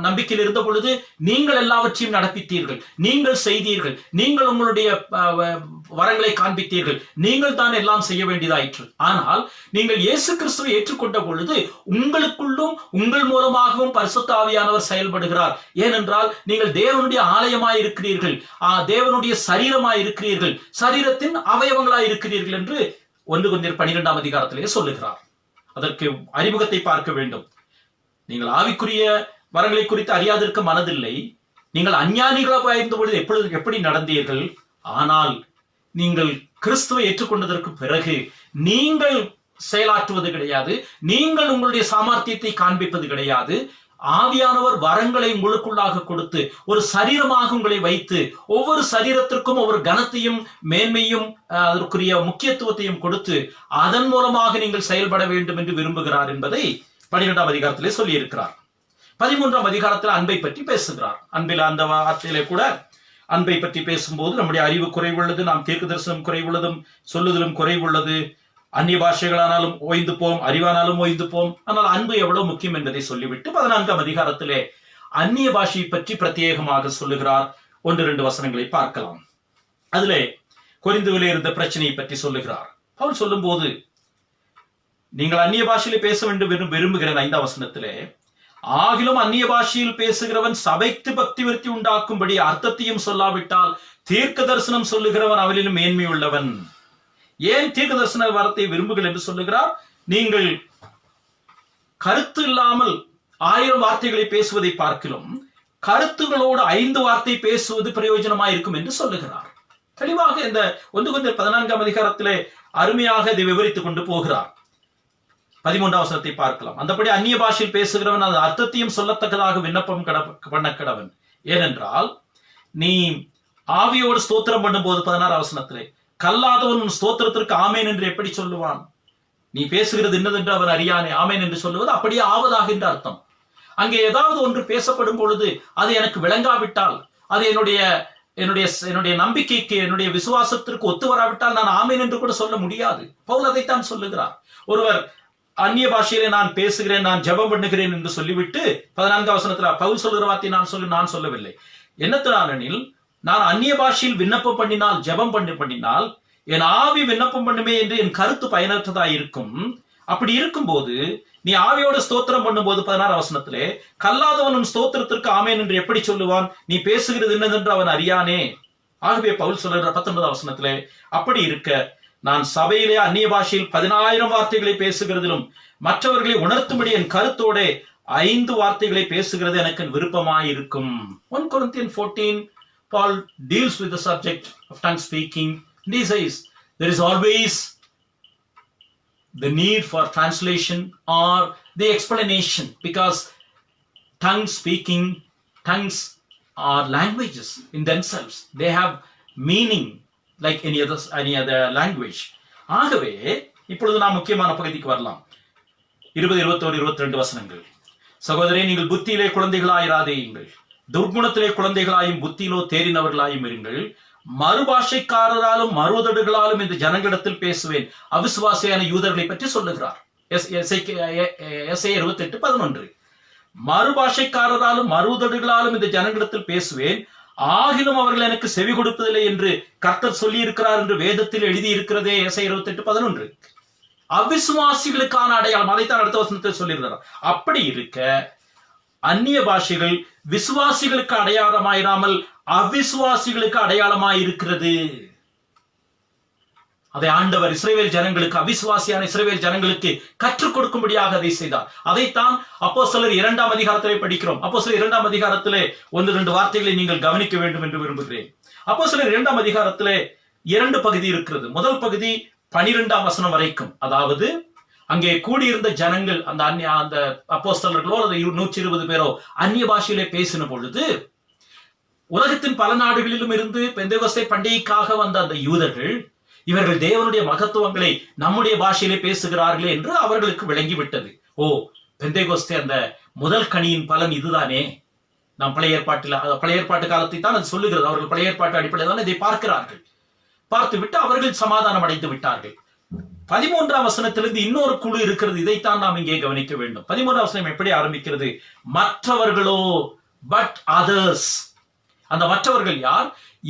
A: நம்பிக்கையில் இருந்த பொழுது நீங்கள் எல்லாவற்றையும் நடப்பித்தீர்கள், நீங்கள் செய்தீர்கள், நீங்கள் உங்களுடைய வரங்களை காண்பித்தீர்கள், நீங்கள் தான் எல்லாம் செய்ய வேண்டியதாயிற்று. ஆனால் நீங்கள் இயேசு கிறிஸ்துவை ஏற்றுக்கொண்ட பொழுது உங்களுக்குள்ளும் உங்கள் மூலமாகவும் பரிசுத்த ஆவியானவர் செயல்படுகிறார். ஏனென்றால் நீங்கள் தேவனுடைய ஆலயமாய் இருக்கிறீர்கள், தேவனுடைய சரீரமாய் இருக்கிறீர்கள், சரீரத்தின் அவயவங்களாய் இருக்கிறீர்கள் என்று 1 கொரிந்தியர் 12ஆம் அதிகாரத்திலே சொல்லுகிறார். அதற்கு அறிமுகத்தை பார்க்க வேண்டும். நீங்கள் ஆவிக்குரிய வரங்களை குறித்து அறியாதிருக்க மனதில்லை. நீங்கள் அஞ்ஞானிகளாக இருந்த பொழுது எப்படி நடந்தீர்கள்? ஆனால் நீங்கள் கிறிஸ்துவை ஏற்றுக்கொண்டதற்கு பிறகு நீங்கள் செயலாற்றுவது கிடையாது, நீங்கள் உங்களுடைய சாமர்த்தியத்தை காண்பிப்பது கிடையாது. ஆவியானவர் வரங்களை உங்களுக்குள்ளாக கொடுத்து ஒரு சரீரமாக உங்களை வைத்து ஒவ்வொரு சரீரத்திற்கும் ஒவ்வொரு கனத்தையும் மேன்மையும் அதற்குரிய முக்கியத்துவத்தையும் கொடுத்து அதன் மூலமாக நீங்கள் செயல்பட வேண்டும் என்று விரும்புகிறார் என்பதை 12ஆம் அதிகாரத்திலே சொல்லி இருக்கிறார். 13ஆம் அதிகாரத்தில் அன்பை பற்றி பேசுகிறார். அன்பில் அந்த வார்த்தையிலே கூட அன்பை பற்றி பேசும்போது நம்முடைய அறிவு குறைவுள்ளது, நாம் தீர்க்க தரிசனம் குறைவுள்ளதும் சொல்லுதலும் குறைவுள்ளது, அந்நிய பாஷைகளானாலும் ஓய்ந்து போம், அறிவானாலும் ஓய்ந்து போம். ஆனால் அன்பு எவ்வளவு முக்கியம் என்பதை சொல்லிவிட்டு 14ஆம் அதிகாரத்திலே அந்நிய பாஷையை பற்றி பிரத்யேகமாக சொல்லுகிறார். 1-2 வசனங்களை பார்க்கலாம். அதிலே கொரிந்துவிலே இருந்த பிரச்சனையை பற்றி சொல்லுகிறார். அவர் சொல்லும் போது நீங்கள் அந்நிய பாஷையிலே பேச வேண்டும் விரும்புகிறேன். 5ஆம் வசனத்திலே ஆகிலும் அந்நிய பாஷையில் பேசுகிறவன் சபைக்கு பக்தி விருத்தி உண்டாக்கும்படி அர்த்தத்தையும் சொல்லாவிட்டால் தீர்க்க தரிசனம் சொல்லுகிறவன் அவளிலும் மேன்மை உள்ளவன். ஏன் தீர்க்க தரிசன வார்த்தையை விரும்புகள் என்று சொல்லுகிறார்? நீங்கள் கருத்து இல்லாமல் 1000 வார்த்தைகளை பேசுவதை பார்க்கலாம், கருத்துகளோடு 5 வார்த்தை பேசுவது பிரயோஜனமாய் இருக்கும் என்று சொல்லுகிறார். தெளிவாக இந்த 1 கொரிந்தியர் 14ஆம் அதிகாரத்திலே அருமையாக இதை விவரித்துக் கொண்டு போகிறார். 13ஆம் வசனத்தை பார்க்கலாம். அந்தபடி அந்நிய பாஷையில் பேசுகிறவன் அது அர்த்தத்தையும் சொல்லத்தக்கதாக விண்ணப்பம் பண்ண கடவன். ஏனென்றால் நீ ஆவியோடு ஸ்தோத்திரம் பண்ணும் போது 16ஆம் வசனத்திலே கல்லாதவன் ஸ்தோத்திரத்திற்கு ஆமேன் என்று எப்படி சொல்லுவான்? நீ பேசுகிறது என்னதென்று அவன் அறியானே, ஆமேன் என்று சொல்லுவது அப்படியே ஆவதாக என்று அர்த்தம். அங்கே ஏதாவது ஒன்று பேசப்படும் பொழுது அது எனக்கு விளங்காவிட்டால், அது என்னுடைய நம்பிக்கைக்கு என்னுடைய விசுவாசத்திற்கு ஒத்து வராவிட்டால் நான் ஆமேன் என்று கூட சொல்ல முடியாது. பவுல் அதைத்தான் சொல்லுகிறார். ஒருவர் அந்நிய பாஷையிலே நான் பேசுகிறேன், நான் ஜெபம் பண்ணுகிறேன் என்று சொல்லிவிட்டு 14ஆம் வசனத்துல பவுல் சொல்லுகிற வார்த்தை நான் சொல்லவில்லை. என்னத்தினாலெனில் நான் அந்நிய பாஷையில் விண்ணப்பம் பண்ணினால் ஜெபம் பண்ணினால் என் ஆவி விண்ணப்பம் பண்ணுமே என்று என் கருத்து பயனற்றதா இருக்கும். அப்படி இருக்கும்போது நீ ஆவியோட ஸ்தோத்திரம் பண்ணும்போது 16ஆம் வசனத்திலே கல்லாதவனும் ஸ்தோத்திரத்திற்கு ஆமேன் என்று எப்படி சொல்லுவான்? நீ பேசுகிறது என்னதென்று அவன் அறியானே. ஆகவே பவுல் சொல்லுகிற 19ஆம் வசனத்திலே அப்படி இருக்க நான் சபையிலே அந்நிய பாஷையில் 10,000 வார்த்தைகளை பேசுகிறதிலும் மற்றவர்களை உணர்த்தும்படி என் கருத்தோட 5 வார்த்தைகளை பேசுகிறது எனக்கு விருப்பமாய் இருக்கும். 1 Corinthians 14 Paul deals with the subject of tongue speaking. And he says there is always the need for translation or the explanation, because tongues are languages in themselves. They have meaning like any other language. ஆகவே இப்பொழுது நாம் முக்கியமான பகுதிக்கு வரலாம். 20, 21, 22 வசனங்கள். சகோதரே, நீங்கள் புத்தியிலே குழந்தைகளாயிராதேயுங்கள், துர்குணத்திலே குழந்தைகளாயும் புத்தியிலோ தேறினவர்களாயும் இருங்கள். மறுபாஷைக்காரராலும் மறுதடுகளாலும் இந்த ஜனங்களிடத்தில் பேசுவேன். அவிசுவாசியான யூதர்களை பற்றி சொல்லுகிறார். எஸ்ஐ 28:11. மறுபாஷைக்காரராலும் மறுதடுகளாலும் இந்த ஜனங்களிடத்தில் பேசுவேன், ஆகிலும் அவர்கள் எனக்கு செவி கொடுப்பதில்லை என்று கர்த்தர் சொல்லி இருக்கிறார் என்று வேதத்தில் எழுதி இருக்கிறதே. எஸ்ஐ 28:11. அவிசுவாசிகளுக்கான அடையாளம், அதைத்தான் அடுத்த வசனத்தில் சொல்லியிருக்கிறார். அப்படி இருக்க அந்நிய பாஷைகள் விசுவாசிகளுக்கு அடையாளமாயிராமல் அவிசுவாசிகளுக்கு அடையாளமாய் இருக்கிறது. அதை ஆண்டவர் இஸ்ரவேல் ஜனங்களுக்கு, அவிசுவாசியான இஸ்ரவேல் ஜனங்களுக்கு கற்றுக் கொடுக்கும்படியாக அதை செய்தார். அதைத்தான் அப்போஸ்தலர் 2ஆம் அதிகாரத்திலே படிக்கிறோம். அப்போஸ்தலர் 2ஆம் அதிகாரத்திலே 1-2 வார்த்தைகளை நீங்கள் கவனிக்க வேண்டும் என்று விரும்புகிறேன். அப்போஸ்தலர் 2ஆம் அதிகாரத்திலே 2 பகுதி இருக்கிறது. முதல் பகுதி 12ஆம் வசனம் வரைக்கும், அதாவது அங்கே கூடியிருந்த ஜனங்கள் அந்த அப்போஸ்தலர்களோ அல்லது 120 பேரோ அந்நிய பாஷையிலே பேசின பொழுது உலகத்தின் பல நாடுகளிலும் இருந்து பெந்தேகோஸ்தே பண்டிகைக்காக வந்த அந்த யூதர்கள், இவர்கள் தேவனுடைய மகத்துவங்களை நம்முடைய பாஷையிலே பேசுகிறார்களே என்று அவர்களுக்கு விளங்கிவிட்டது. ஓ, பெந்தேகோஸ்தே அந்த முதல் கனியின் பலன் இதுதானே. நாம் பழைய ஏற்பாட்டு காலத்தை தான் அது சொல்லுகிறது. அவர்கள் பழைய ஏற்பாட்டு அடிப்படையில் தான் இதை பார்க்கிறார்கள். பார்த்துவிட்டு அவர்கள் சமாதானம் அடைந்து விட்டார்கள். 13ஆம் வசனத்திலிருந்து இன்னொரு குழு இருக்கிறது. இதைத்தான் நாம் இங்கே கவனிக்க வேண்டும். 13ஆம் வசனம் எப்படி ஆரம்பிக்கிறது? மற்றவர்களோ, பட் அதர்ஸ். அந்த மற்றவர்கள் யார்?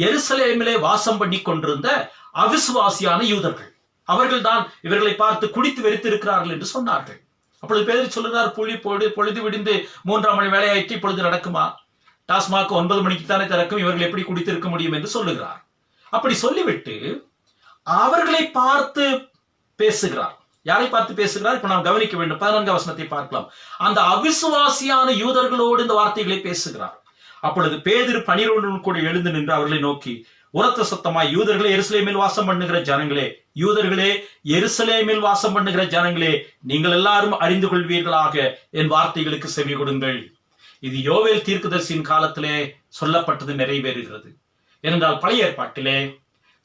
A: எருசலேமிலே வாசம் பண்ணி கொண்டிருந்த அவிசுவாசியான யூதர்கள். அவர்கள் தான் இவர்களை பார்த்து குடித்து வெறித்து இருக்கிறார்கள் என்று சொன்னார்கள். அப்பொழுது பேதுரு சொல்லுகிறார், பொழுது விடிந்து 3ஆம் மணி வேலையாயிற்று, இப்பொழுது நடக்குமா? டாஸ்மாக் 9 மணிக்கு தானே திறக்கும், இவர்கள் எப்படி குடித்திருக்க முடியும் என்று சொல்லுகிறார். அப்படி சொல்லிவிட்டு அவர்களை பார்த்து பேசுகிறார். யாரை பார்த்து பேசுகிறார்? இப்ப நாம் கவனிக்க வேண்டும். 14ஆம் வசனத்தை பார்க்கலாம். அந்த அவிசுவாசியான யூதர்களோடு இந்த வார்த்தைகளை பேசுகிறார். அப்பொழுது பேதுரு 12 கூட எழுந்து நின்று அவர்களை நோக்கி உரத்த சத்தமாய், யூதர்களே, எருசலேமில் வாசம் பண்ணுகிற ஜனங்களே, யூதர்களே, எருசலேமில் வாசம் பண்ணுகிற ஜனங்களே, நீங்கள் எல்லாரும் அறிந்து கொள்வீர்களாக என் வார்த்தைகளுக்கு செவி கொடுங்கள். இது யோவேல் தீர்க்கதரிசியின் காலத்திலே சொல்லப்பட்டது நிறைவேறுகிறது. ஏனென்றால் பழைய ஏற்பாட்டிலே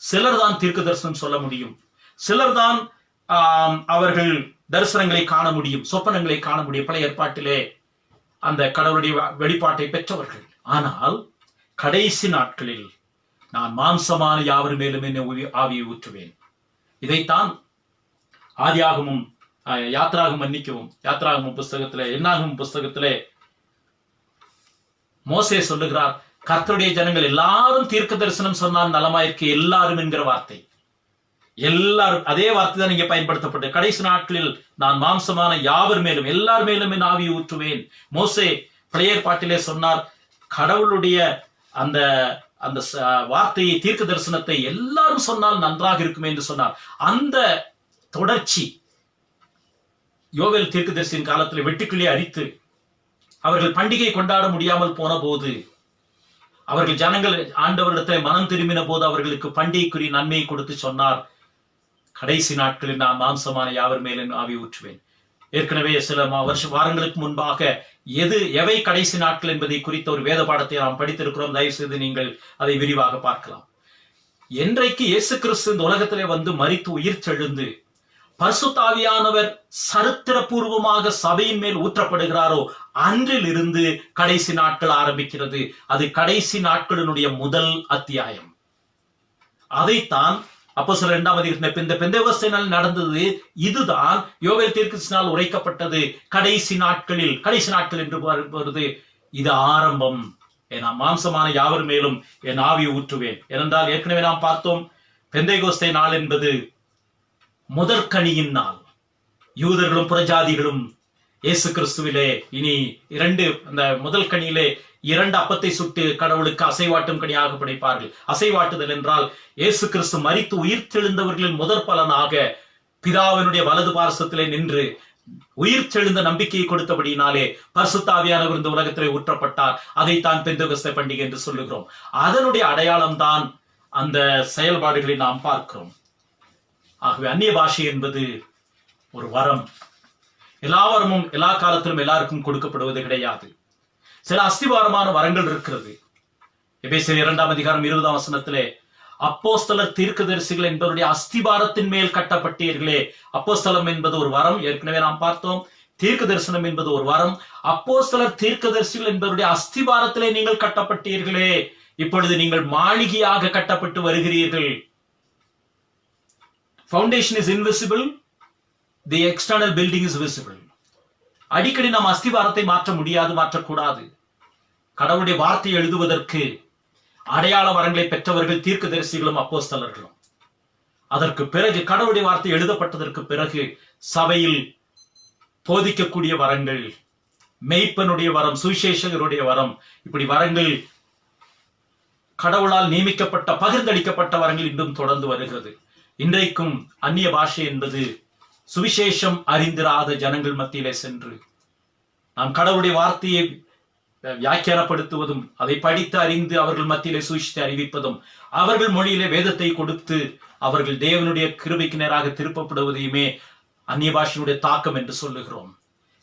A: சிலர் தான் தீர்க்க தரிசனம் சொல்ல முடியும், சிலர் தான் அவர்கள் தரிசனங்களை காண முடியும், சொப்பனங்களை காண முடியும். பழைய ஏற்பாட்டிலே அந்த கடவுளுடைய வெளிப்பாட்டை பெற்றவர்கள். ஆனால் கடைசி நாட்களில் நான் மாம்சமான யாவர் மேலும் என்ன ஆவியை ஊற்றுவேன். இதைத்தான் ஆதியாகமும் யாத்ராகமும் புஸ்தகத்திலே, என்னாகமும் புஸ்தகத்திலே மோசே சொல்லுகிறார், கர்த்தருடைய ஜனங்கள் எல்லாரும் தீர்க்க தரிசனம் சொன்னால் நலமாயிருக்கு, எல்லாரும் என்கிற வார்த்தை. எல்லாரும் அதே வார்த்தை தான் இங்கே பயன்படுத்தப்பட்டது. கடைசி நாட்களில் நான் மாம்சமான யாவர் மேலும் எல்லார் மேலும் என் ஆவியை ஊற்றுவேன். மோசே பழைய ஏற்பாட்டிலே சொன்னார், கடவுளுடைய அந்த அந்த வார்த்தையை, தீர்க்க தரிசனத்தை எல்லாரும் சொன்னால் நன்றாக இருக்குமே என்று சொன்னார். அந்த தொடர்ச்சி யோவேல் தீர்க்கதரிசியின் காலத்தில் வெட்டுக்கிளி அரித்து அவர்கள் பண்டிகை கொண்டாட முடியாமல் போன போது, அவர்கள் ஜனங்கள் ஆண்டவரிடத்தில் மனம் திரும்பின போது அவர்களுக்கு பண்டிகைக்குரிய நன்மையை கொடுத்து சொன்னார், கடைசி நாட்களில் நான் மாம்சமான யாவர் மேலும் ஆவி ஊற்றுவேன். ஏற்கனவே சில வாரங்களுக்கு முன்பாக எவை கடைசி நாட்கள் என்பதை குறித்த ஒரு வேத பாடத்தை நாம் படித்திருக்கிறோம். தயவு செய்து நீங்கள் அதை விரிவாக பார்க்கலாம். என்றைக்கு இயேசு கிறிஸ்து இந்த உலகத்திலே வந்து மரித்து உயிர் செழுந்து பரிசுத்த ஆவியானவர் சரித்திரபூர்வமாக சபையின் மேல் ஊற்றப்படுகிறாரோ அன்றிலிருந்து கடைசி நாட்கள் ஆரம்பிக்கிறது. அது கடைசி நாட்களினுடைய முதல் அத்தியாயம். அதைத்தான் அப்போஸ்தலர் 2ஆம் அதிகாரத்தில் இந்த பெந்தேகோஸ்தே நாள் நடந்தது. இதுதான் யோவேல் தீர்க்கதரிசியினால் உரைக்கப்பட்டது. கடைசி நாட்கள் என்று வருது. இது ஆரம்பம். ஏன்னா மாம்சமான யாவர் மேலும் என் ஆவியை ஊற்றுவேன். ஏனென்றால் ஏற்கனவே நாம் பார்த்தோம், பெந்தேகோஸ்தே நாள் என்பது முதற்கனியின் நாள். யூதர்களும் புறஜாதிகளும் இயேசு கிறிஸ்துவிலே இனி அந்த முதல் கனியிலே 2 அப்பத்தை சுட்டு கடவுளுக்கு அசைவாட்டும் கனியாக படைப்பார்கள். அசைவாட்டுதல் என்றால் இயேசு கிறிஸ்து மரித்து உயிர் தெழுந்தவர்களின் முதற் பலனாக பிதாவினுடைய வலது பார்சத்திலே நின்று உயிர் தெழுந்த நம்பிக்கையை கொடுத்தபடியினாலே பரிசுத்த ஆவியானவர் இந்த உலகத்திலே ஊற்றப்பட்டார். அதைத்தான் பெந்தேகோஸ்தே பண்டிகை என்று சொல்லுகிறோம். அதனுடைய அடையாளம் தான் அந்த செயல்பாடுகளை நாம் பார்க்கிறோம். ஆகவே அந்நிய பாஷை என்பது ஒரு வரம். எல்லா வரமும் எல்லா காலத்திலும் எல்லாருக்கும் கொடுக்கப்படுவது கிடையாது. சில அஸ்திவாரமான வரங்கள் இருக்கிறது. எபேசியர் 2ஆம் அதிகாரம் 20ஆம் வசனத்திலே, அப்போஸ்தலர் தீர்க்கதரிசிகள் என்பவருடைய அஸ்திபாரத்தின் மேல் கட்டப்பட்டீர்களே. அப்போஸ்தலம் என்பது ஒரு வரம், ஏற்கனவே நாம் பார்த்தோம். தீர்க்க தரிசனம் என்பது ஒரு வரம். அப்போஸ்தலர் தீர்க்கதரிசிகள் என்பவருடைய அஸ்திபாரத்திலே நீங்கள் கட்டப்பட்டீர்களே. இப்பொழுது நீங்கள் மாளிகையாக கட்டப்பட்டு வருகிறீர்கள். Foundation is invisible, the external building is visible. அடிக்கடி நாம் அஸ்திவாரத்தை மாற்ற முடியாது, மாற்றக்கூடாது. கடவுளுடைய வார்த்தை எழுதுவதற்கு அடையாள வரங்களை பெற்றவர்கள் தீர்க்கதரிசிகளும் அப்போஸ்தலர்களும். அதற்கு பிறகு கடவுளுடைய வார்த்தை எழுதப்பட்டதற்கு பிறகு சபையில் போதிக்கக்கூடிய வரங்கள், மெய்ப்பனுடைய வரம், சுவிசேஷகருடைய வரம், இப்படி வரங்கள் கடவுளால் நியமிக்கப்பட்ட பகிர்ந்தளிக்கப்பட்ட வரங்கள் இன்றும் தொடர்ந்து வருகிறது. இன்றைக்கும் அந்நிய பாஷை என்பது சுவிசேஷம் அறிந்திராத ஜனங்கள் மத்தியிலே சென்று நாம் கடவுளுடைய வார்த்தையை வியாக்கியானப்படுத்துவதும், அதை படித்து அறிந்து அவர்கள் மத்தியிலே சுவிசேஷத்தை அறிவிப்பதும், அவர்கள் மொழியிலே வேதத்தை கொடுத்து அவர்கள் தேவனுடைய கிருபைக்கு நேராக திருப்பப்படுவதையுமே அந்நிய பாஷையுடைய தாக்கம் என்று சொல்லுகிறோம்.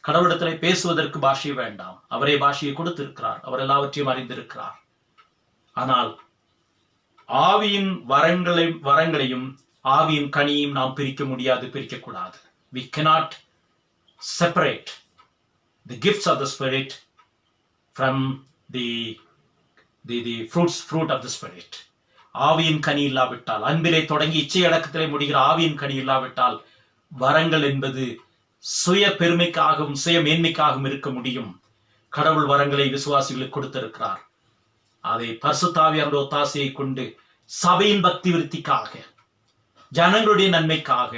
A: கடவுளிடத்திலே பேசுவதற்கு பாஷை வேண்டாம். அவரே பாஷையை கொடுத்திருக்கிறார், அவர் எல்லாவற்றையும் அறிந்திருக்கிறார். ஆனால் ஆவியின் வரங்களையும் ஆவியின் கனியையும் நாம் பிரிக்க முடியாது, பிரிக்கக்கூடாது. We cannot separate the gifts of the Spirit from the fruit of the Spirit. ஆவியின் கனி இல்லாவிட்டால், அன்பிலே தொடங்கி இச்சை அடக்கத்திலே முடிகிற ஆவியின் கனி இல்லாவிட்டால் வரங்கள் என்பது சுய பெருமைக்காகவும் சுய மேன்மைக்காகவும் இருக்க முடியும். கடவுள் வரங்களை விசுவாசிகளுக்கு கொடுத்திருக்கிறார். அதை பரிசுத்த ஆவியானவருடைய ஒத்தாசையை கொண்டு சபையின் பக்தி விருத்திக்காக, ஜனங்களுடைய நன்மைக்காக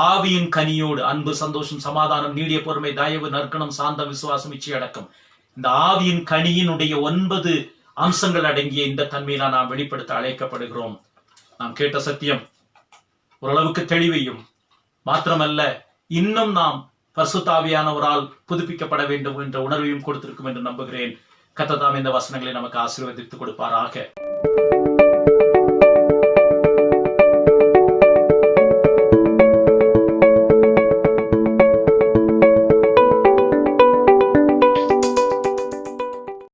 A: ஆவியின் கனியோடு அன்பு, சந்தோஷம், சமாதானம், நீடிய பொறுமை, தயவு, நற்குணம், சாந்தம், விசுவாசம், இச்சையடக்கம், இந்த ஆவியின் கனியினுடைய 9 அம்சங்கள் அடங்கிய இந்த தன்மையில நாம் வெளிப்படுத்த அழைக்கப்படுகிறோம். நாம் கேட்ட சத்தியம் ஓரளவுக்கு தெளிவையும் மாத்திரமல்ல, இன்னும் நாம் பரிசுத்த ஆவியானவரால் புதுப்பிக்கப்பட வேண்டும் என்ற உணர்வையும் கொடுத்திருக்கும் என்று நம்புகிறேன். கர்த்தர் தாமே இந்த வசனங்களை நமக்கு ஆசீர்வதித்து கொடுப்பாராக.